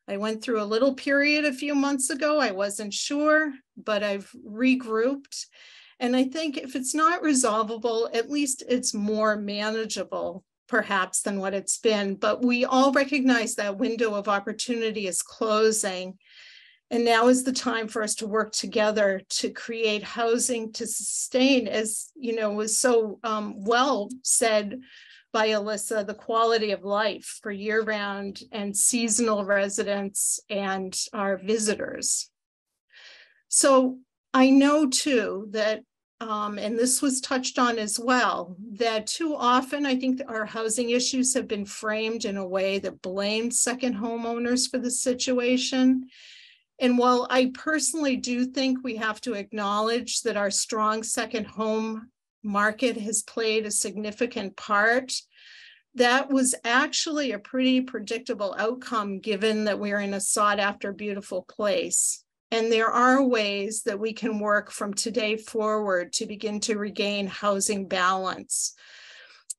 I went through a little period a few months ago. I wasn't sure, but I've regrouped. And I think if it's not resolvable, at least it's more manageable, perhaps, than what it's been. But we all recognize that window of opportunity is closing. And now is the time for us to work together to create housing to sustain, as you know, was so well said by Alyssa, the quality of life for year-round and seasonal residents and our visitors. So I know too that, and this was touched on as well, that too often I think that our housing issues have been framed in a way that blames second homeowners for the situation. And while I personally do think we have to acknowledge that our strong second home market has played a significant part, that was actually a pretty predictable outcome given that we're in a sought after beautiful place. And there are ways that we can work from today forward to begin to regain housing balance.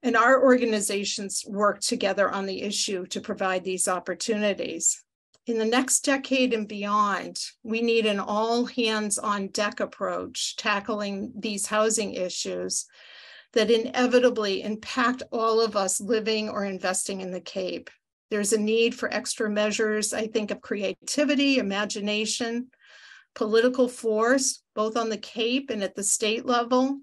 And our organizations work together on the issue to provide these opportunities. in the next decade and beyond, we need an all hands on deck approach tackling these housing issues that inevitably impact all of us living or investing in the Cape. There's a need for extra measures, I think, of creativity, imagination, political force, both on the Cape and at the state level,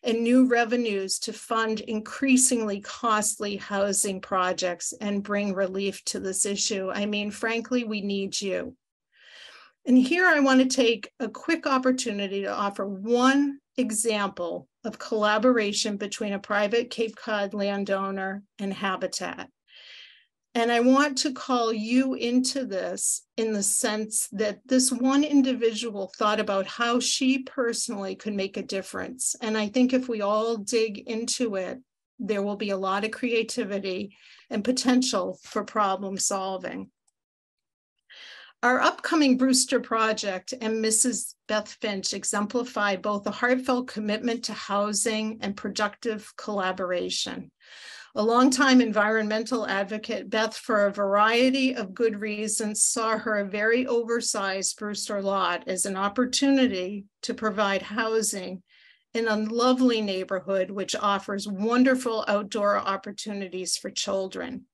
and new revenues to fund increasingly costly housing projects and bring relief to this issue. I mean, frankly, we need you. And here I want to take a quick opportunity to offer one example of collaboration between a private Cape Cod landowner and Habitat. And I want to call you into this in the sense that this one individual thought about how she personally could make a difference. And I think if we all dig into it, there will be a lot of creativity and potential for problem solving. Our upcoming Brewster project and Mrs. Beth Finch exemplify both a heartfelt commitment to housing and productive collaboration. A longtime environmental advocate, Beth, for a variety of good reasons, saw her very oversized Brewster lot as an opportunity to provide housing in a lovely neighborhood which offers wonderful outdoor opportunities for children.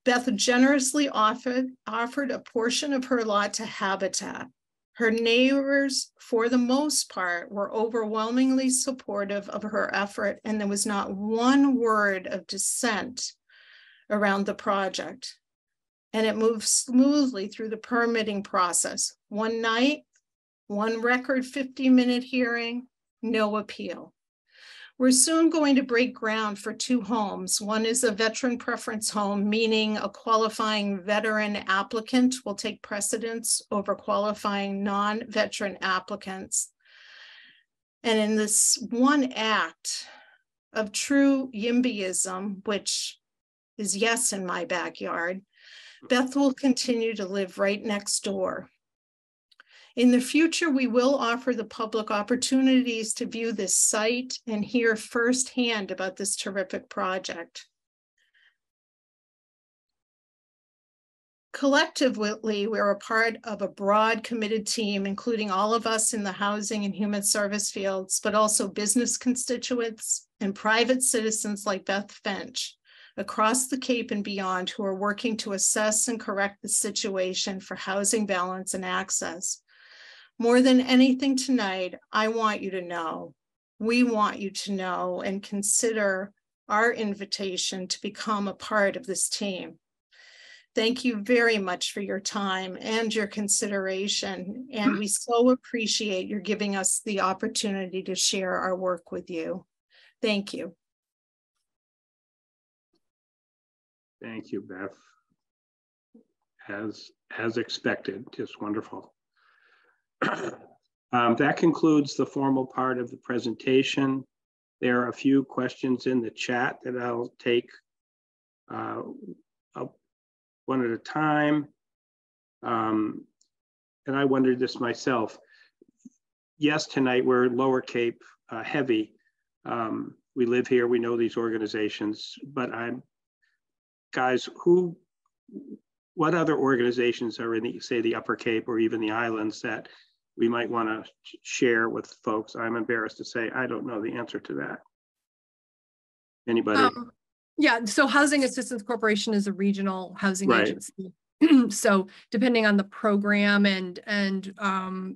Beth generously offered a portion of her lot to Habitat. Her neighbors, for the most part, were overwhelmingly supportive of her effort, and there was not one word of dissent around the project. And it moved smoothly through the permitting process. One night, one record 50-minute hearing, no appeal. We're soon going to break ground for 2 homes. One is a veteran preference home, meaning a qualifying veteran applicant will take precedence over qualifying non-veteran applicants. And in this one act of true YIMBYism, which is yes in my backyard, Beth will continue to live right next door. In the future, we will offer the public opportunities to view this site and hear firsthand about this terrific project. Collectively, we're a part of a broad, committed team, including all of us in the housing and human service fields, but also business constituents and private citizens like Beth Finch across the Cape and beyond who are working to assess and correct the situation for housing balance and access. More than anything tonight, I want you to know, we want you to know and consider our invitation to become a part of this team. Thank you very much for your time and your consideration, and we so appreciate your giving us the opportunity to share our work with you. Thank you. Thank you, Beth. As expected, just wonderful. That concludes the formal part of the presentation. There are a few questions in the chat that I'll take one at a time. And I wondered this myself. Yes, tonight we're Lower Cape heavy. We live here, we know these organizations, but guys, what other organizations are in the, say, the Upper Cape or even the islands that we might want to share with folks? I'm embarrassed to say I don't know the answer to that. Anybody? Yeah, so Housing Assistance Corporation is a regional housing agency. So depending on the program and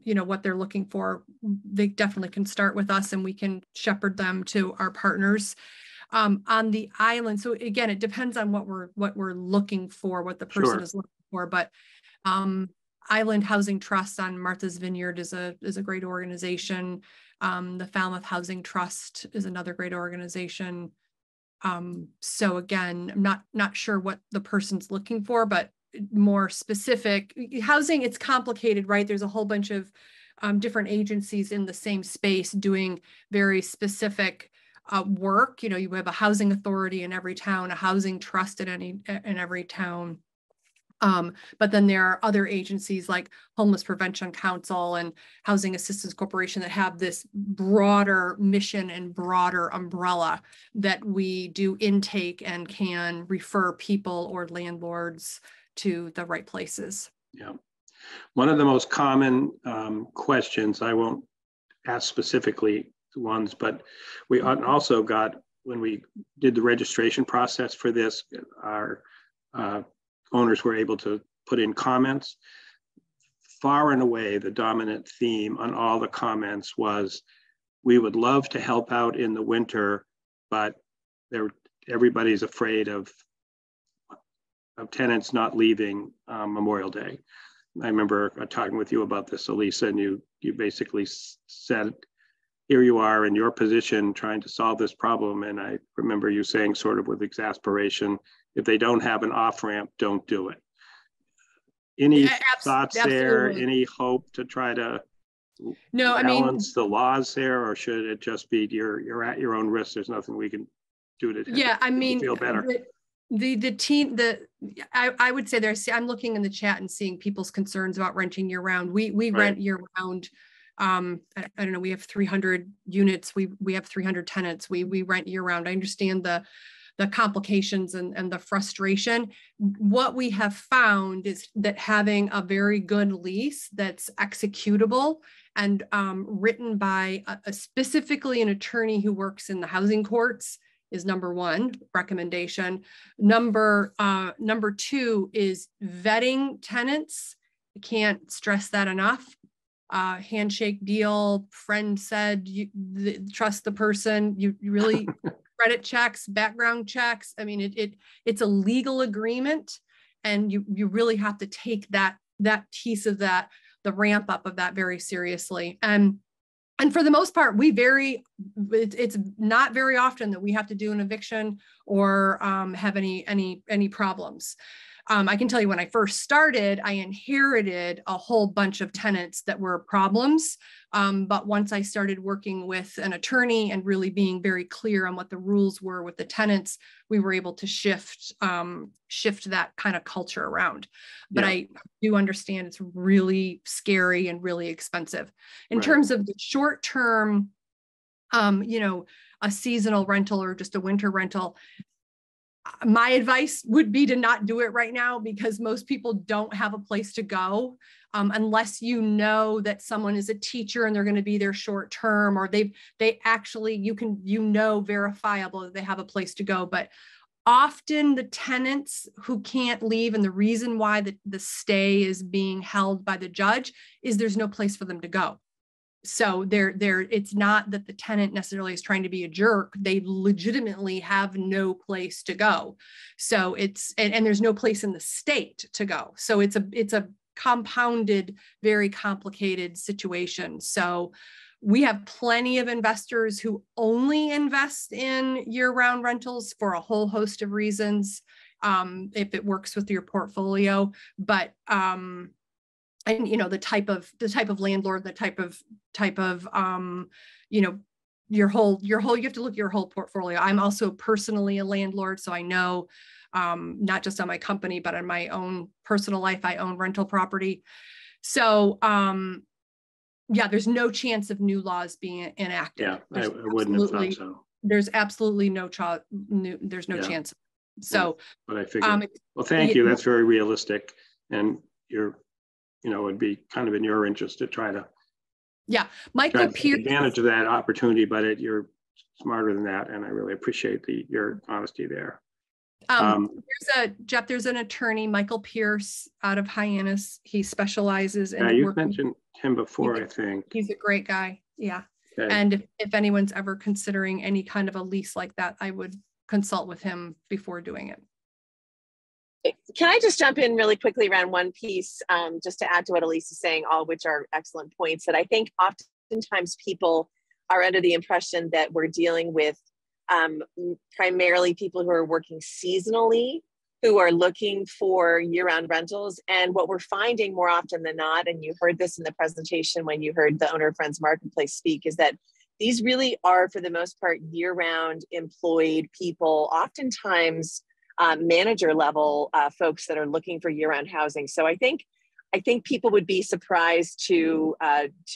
you know, what they're looking for, they definitely can start with us and we can shepherd them to our partners. On the island, so again, it depends on what we're looking for, what the person is looking for, but Island Housing Trust on Martha's Vineyard is a great organization. The Falmouth Housing Trust is another great organization. So again, I'm not sure what the person's looking for, but more specific housing, it's complicated, right? There's a whole bunch of different agencies in the same space doing very specific work. You know, you have a housing authority in every town, a housing trust in every town. But then there are other agencies like Homeless Prevention Council and Housing Assistance Corporation that have this broader mission and broader umbrella that we do intake and can refer people or landlords to the right places. Yeah. One of the most common questions, I won't ask specifically ones, but we also got, when we did the registration process for this, our owners were able to put in comments. Far and away, the dominant theme on all the comments was, we would love to help out in the winter, but everybody's afraid of tenants not leaving Memorial Day. I remember talking with you about this, Elisa, and you basically said, here you are in your position trying to solve this problem. And I remember you saying, sort of with exasperation, if they don't have an off-ramp, don't do it. Any thoughts there? Any hope to try to balance the laws there, or should it just be you're at your own risk? There's nothing we can do to feel better. The team, I would say I'm looking in the chat and seeing people's concerns about renting year round. We rent year round. I don't know, we have 300 units. We have 300 tenants. We rent year round. I understand the complications and the frustration. What we have found is that having a very good lease that's executable and written by specifically an attorney who works in the housing courts is number one recommendation. Number two is vetting tenants. I can't stress that enough. Handshake deal, friend said, trust the person, you really credit checks, background checks. I mean, it's a legal agreement, and you really have to take that piece of that, the ramp up of that, very seriously. And for the most part, it's not very often that we have to do an eviction or have any problems. I can tell you, when I first started, I inherited a whole bunch of tenants that were problems. But once I started working with an attorney and really being very clear on what the rules were with the tenants, we were able to shift that kind of culture around. But I do understand it's really scary and really expensive. In terms of the short term, a seasonal rental or just a winter rental, my advice would be to not do it right now, because most people don't have a place to go unless you know that someone is a teacher and they're going to be there short term, or they actually, verifiable that they have a place to go. But often the tenants who can't leave, and the reason why the stay is being held by the judge, is there's no place for them to go. So it's not that the tenant necessarily is trying to be a jerk. They legitimately have no place to go. So and there's no place in the state to go. So it's a compounded, very complicated situation. So we have plenty of investors who only invest in year-round rentals for a whole host of reasons, if it works with your portfolio. But and the type of landlord, the type of your whole you have to look at your whole portfolio. I'm also personally a landlord, so I know not just on my company, but on my own personal life, I own rental property. So there's no chance of new laws being enacted. Yeah, I wouldn't have thought so. There's absolutely no chance. So, but I figured, well, thank you. That's very realistic, and it'd be kind of in your interest to try to Michael Pierce, take advantage of that opportunity, but you're smarter than that, and I really appreciate your honesty there. There's an attorney, Michael Pierce, out of Hyannis. He specializes in you've mentioned him before, I think. He's a great guy. Yeah. Okay. And if anyone's ever considering any kind of a lease like that, I would consult with him before doing it. Can I just jump in really quickly around one piece, just to add to what Elise is saying, all of which are excellent points, that I think oftentimes people are under the impression that we're dealing with primarily people who are working seasonally, who are looking for year-round rentals. And what we're finding more often than not, and you heard this in the presentation when you heard the owner of Friends Marketplace speak, is that these really are, for the most part, year-round employed people, oftentimes manager level folks that are looking for year-round housing. So I think people would be surprised to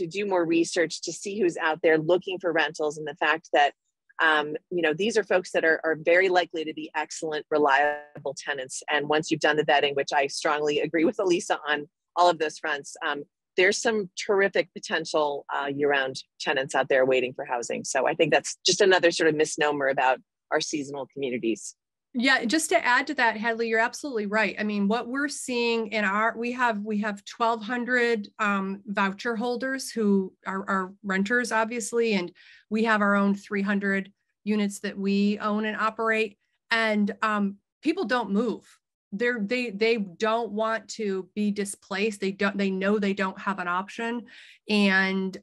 do more research to see who's out there looking for rentals, and the fact that You know, these are folks that are very likely to be excellent, reliable tenants. And once you've done the vetting, which I strongly agree with Elisa on all of those fronts, there's some terrific potential year-round tenants out there waiting for housing. So I think that's just another sort of misnomer about our seasonal communities. Yeah, just to add to that, Hadley, you're absolutely right. I mean, what we're seeing in we have 1,200 voucher holders who are renters, obviously, and we have our own 300 units that we own and operate. And people don't move. They don't want to be displaced. They know they don't have an option, and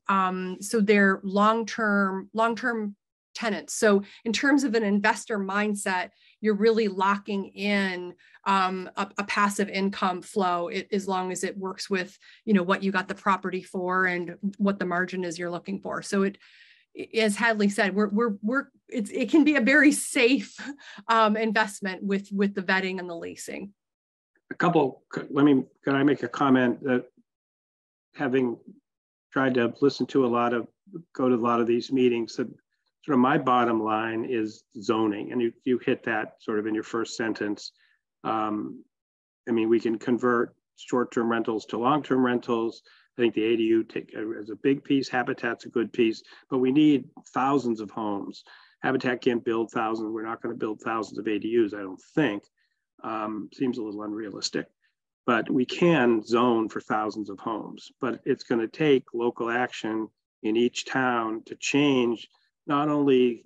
so they're long-term tenants. So in terms of an investor mindset, you're really locking in a passive income flow as long as it works with, you know, what you got the property for and what the margin is you're looking for. So it, as Hadley said, it can be a very safe investment with the vetting and the leasing. Can I make a comment that, having tried to go to a lot of these meetings, that sort of my bottom line is zoning, and you hit that sort of in your first sentence. I mean, we can convert short-term rentals to long-term rentals. I think the ADU is a big piece, Habitat's a good piece, but we need thousands of homes. Habitat can't build thousands. We're not going to build thousands of ADUs, I don't think. Seems a little unrealistic, but we can zone for thousands of homes. But it's going to take local action in each town to change not only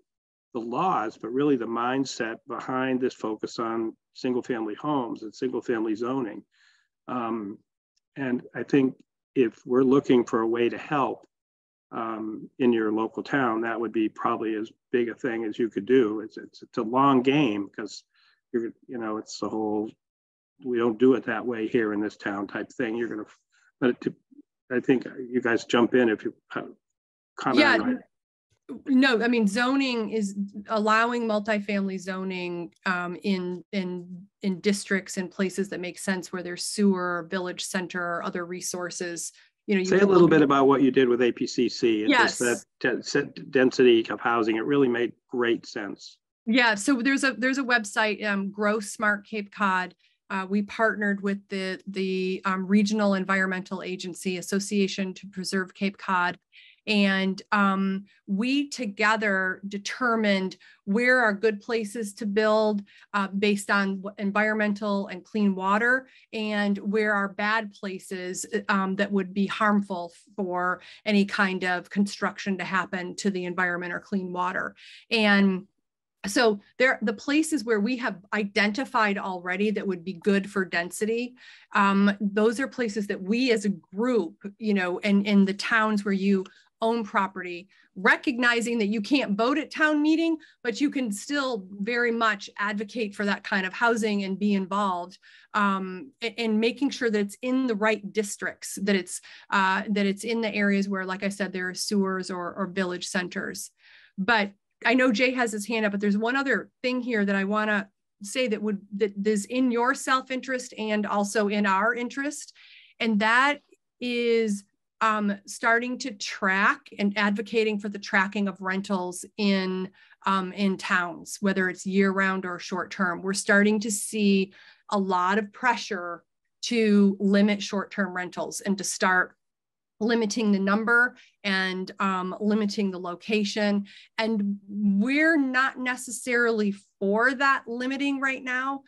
the laws, but really the mindset behind this focus on single family homes and single family zoning. And I think if we're looking for a way to help in your local town, that would be probably as big a thing as you could do. It's a long game, because it's the whole, we don't do it that way here in this town type thing. I think you guys jump in if you comment on it. No, I mean, zoning is allowing multifamily zoning in districts and places that make sense, where there's sewer, village center, or other resources. You know, say a little bit about what you did with APCC and yes. just that density of housing. It really made great sense. Yeah, so there's a website, Grow Smart Cape Cod. We partnered with the Regional Environmental Agency Association to Preserve Cape Cod. And we together determined where are good places to build based on environmental and clean water, and where are bad places that would be harmful for any kind of construction to happen to the environment or clean water. And so the places where we have identified already that would be good for density, those are places that we as a group, and in the towns where you own property, recognizing that you can't vote at town meeting, but you can still very much advocate for that kind of housing and be involved in making sure that it's in the right districts, that it's in the areas where, like I said, there are sewers or village centers. But I know Jay has his hand up, but there's one other thing here that I want to say that is in your self-interest and also in our interest, and that is starting to track and advocating for the tracking of rentals in towns, whether it's year-round or short-term. We're starting to see a lot of pressure to limit short-term rentals and to start limiting the number and limiting the location. And we're not necessarily for that limiting right now,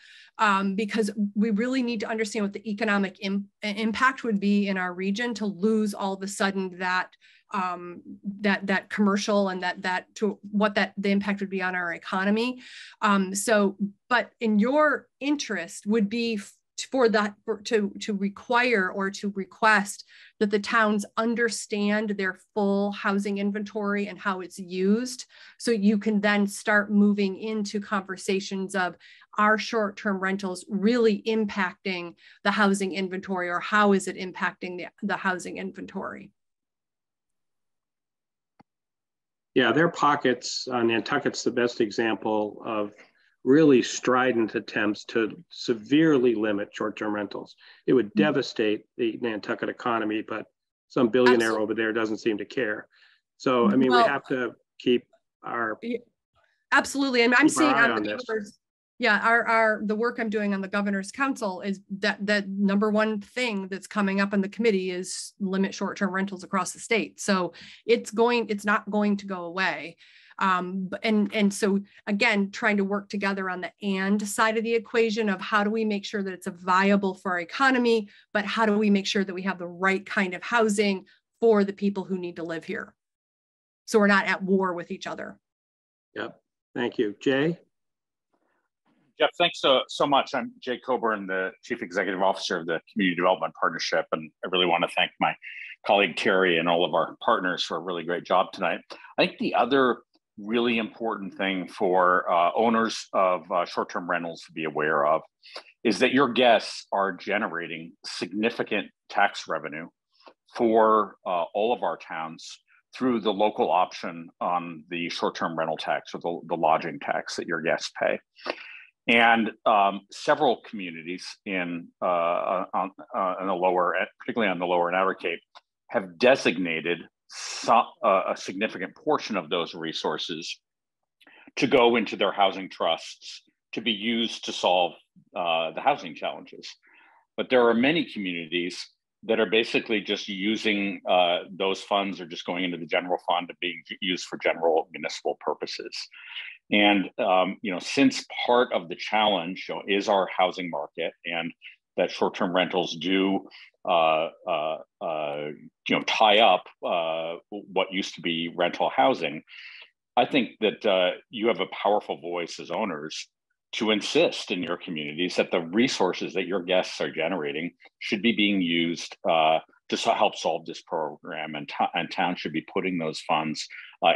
because we really need to understand what the economic impact would be in our region to lose all of a sudden that commercial and the impact would be on our economy. But in your interest would be to require or to request that the towns understand their full housing inventory and how it's used, so you can then start moving into conversations of, are short-term rentals really impacting the housing inventory, or how is it impacting the housing inventory? Yeah, their pockets, Nantucket's the best example of really strident attempts to severely limit short-term rentals. It would devastate the Nantucket economy, but some billionaire over there doesn't seem to care. So, I mean, we have to keep our Absolutely. And I'm Keep our seeing eye on on the this. governor's, yeah, the work I'm doing on the governor's council is that number one thing that's coming up in the committee is limit short-term rentals across the state. So it's not going to go away. And so again, trying to work together on the and side of the equation of how do we make sure that it's a viable for our economy, but how do we make sure that we have the right kind of housing for the people who need to live here? So we're not at war with each other. Yep. Thank you. Jay? Jeff, thanks so much. I'm Jay Coburn, the Chief Executive Officer of the Community Development Partnership, and I really want to thank my colleague Terry and all of our partners for a really great job tonight. I think the other really important thing for owners of short-term rentals to be aware of is that your guests are generating significant tax revenue for all of our towns through the local option on the short-term rental tax or the lodging tax that your guests pay. And several communities in the lower, particularly on the lower and outer Cape, have designated a significant portion of those resources to go into their housing trusts to be used to solve the housing challenges. But there are many communities that are basically just using those funds or just going into the general fund and being used for general municipal purposes. And since part of the challenge is our housing market, and that short-term rentals do tie up what used to be rental housing, I think that you have a powerful voice as owners to insist in your communities that the resources that your guests are generating should be being used to help solve this program, and towns should be putting those funds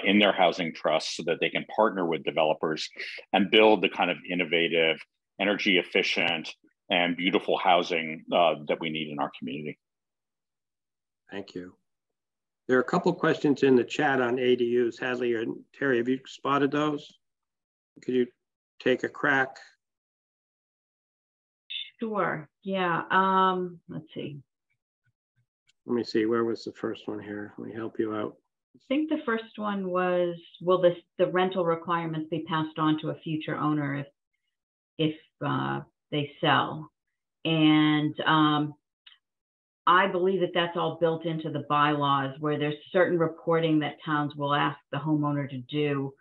in their housing trusts so that they can partner with developers and build the kind of innovative, energy efficient, and beautiful housing that we need in our community. Thank you. There are a couple questions in the chat on ADUs. Hadley and Terry, have you spotted those? Could you take a crack? Sure. Yeah. Let's see. Let me see. Where was the first one here? Let me help you out. I think the first one was, will the rental requirements be passed on to a future owner if they sell? And I believe that that's all built into the bylaws, where there's certain reporting that towns will ask the homeowner to do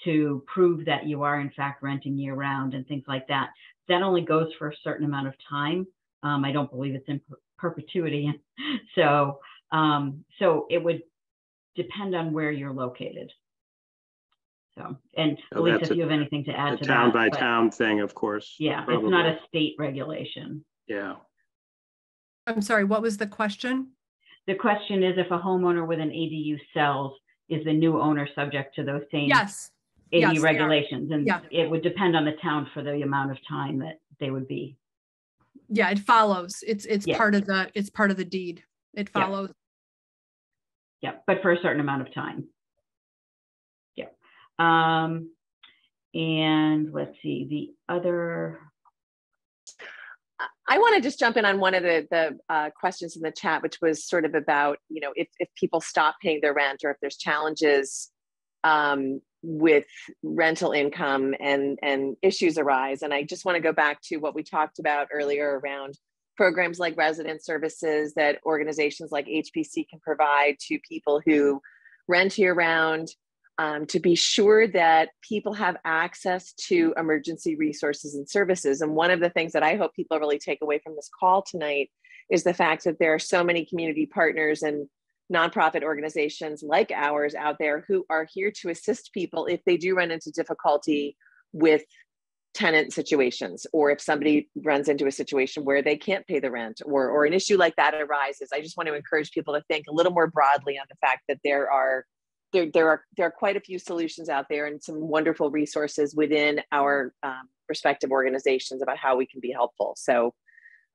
to prove that you are in fact renting year round and things like that. That only goes for a certain amount of time. I don't believe it's in perpetuity. So it would depend on where you're located. So, and Elisa, if you have anything to add to that. Town by town thing, of course. Yeah, probably. It's not a state regulation. Yeah. I'm sorry, what was the question? The question is, if a homeowner with an ADU sells, is the new owner subject to those same ADU regulations? And it would depend on the town for the amount of time that they would be. Yeah, it follows. It's part of the deed. It follows. Yeah, but for a certain amount of time. Yeah. And let's see, the other. I want to just jump in on one of the questions in the chat, which was sort of about, if people stop paying their rent, or if there's challenges with rental income and issues arise. And I just want to go back to what we talked about earlier around programs like resident services that organizations like HPC can provide to people who rent year round, to be sure that people have access to emergency resources and services. And one of the things that I hope people really take away from this call tonight is the fact that there are so many community partners and nonprofit organizations like ours out there who are here to assist people if they do run into difficulty with tenant situations, or if somebody runs into a situation where they can't pay the rent, or an issue like that arises. I just want to encourage people to think a little more broadly on the fact that there are quite a few solutions out there and some wonderful resources within our respective organizations about how we can be helpful. So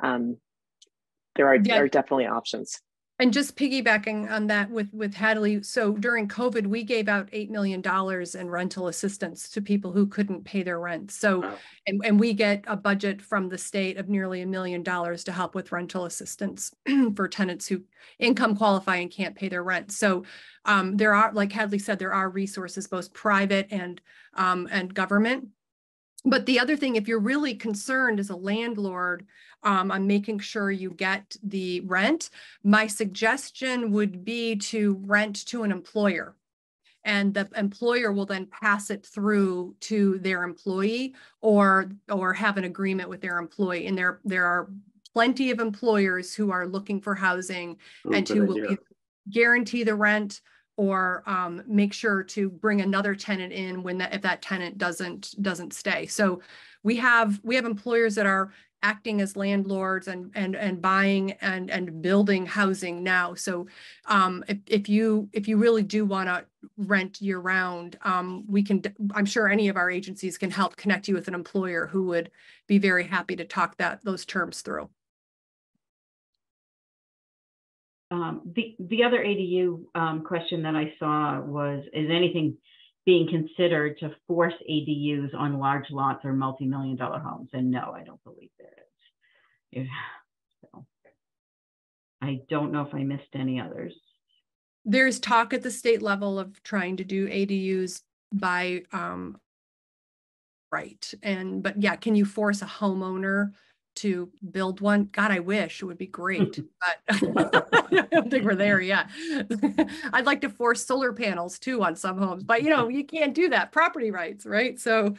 there are definitely options. And just piggybacking on that with Hadley, so during COVID, we gave out $8 million in rental assistance to people who couldn't pay their rent. So, Wow. and we get a budget from the state of nearly $1 million to help with rental assistance for tenants who income qualify and can't pay their rent. So there are, like Hadley said, there are resources, both private and government. But the other thing, if you're really concerned as a landlord on making sure you get the rent, my suggestion would be to rent to an employer. And the employer will then pass it through to their employee or have an agreement with their employee. And there are plenty of employers who are looking for housing and who will guarantee the rent or make sure to bring another tenant in if that tenant doesn't stay. So we have employers that are acting as landlords and buying and building housing now. So if you really do want to rent year round, I'm sure any of our agencies can help connect you with an employer who would be very happy to talk those terms through. The other ADU question that I saw was, is anything being considered to force ADUs on large lots or multi-million-dollar homes? And no, I don't believe there is. So I don't know if I missed any others. There's talk at the state level of trying to do ADUs by right. But yeah, can you force a homeowner to build one? God, I wish. It would be great, but I don't think we're there yet. I'd like to force solar panels too on some homes, but you can't do that. Property rights, right? So.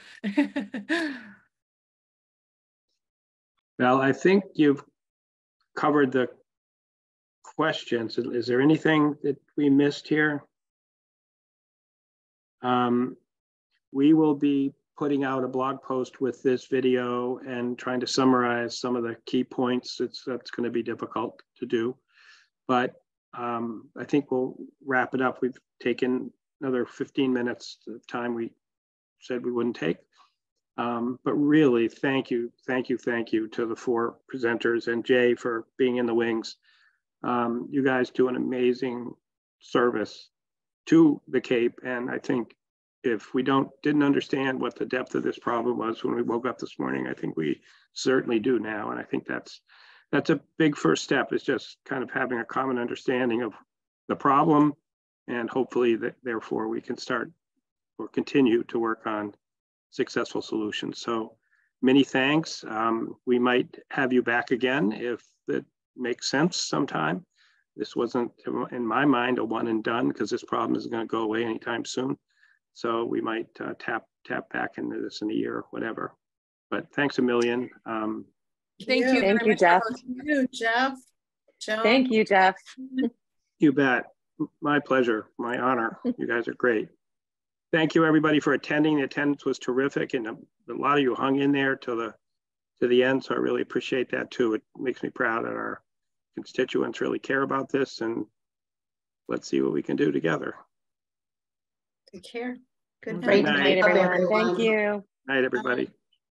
Well, I think you've covered the questions. Is there anything that we missed here? We will be putting out a blog post with this video and trying to summarize some of the key points. That's going to be difficult to do, but I think we'll wrap it up. We've taken another 15 minutes of time we said we wouldn't take. But really, thank you to the four presenters and Jay for being in the wings. You guys do an amazing service to the Cape, and I think if we didn't understand what the depth of this problem was when we woke up this morning, I think we certainly do now. And I think that's a big first step, is just kind of having a common understanding of the problem, and hopefully therefore we can start or continue to work on successful solutions. So many thanks. We might have you back again if it makes sense sometime. This wasn't, in my mind, a one and done, because this problem isn't going to go away anytime soon. So we might tap back into this in a year or whatever. But thanks a million. Thank you. Thank you, Jeff. Thank you, Jeff. Thank you, Jeff. You bet. My pleasure. My honor. You guys are great. Thank you, everybody, for attending. The attendance was terrific, and a lot of you hung in there to the end. So I really appreciate that too. It makes me proud that our constituents really care about this, and let's see what we can do together. Take care. Good Great night. night, everyone. Thank you. Night, everybody.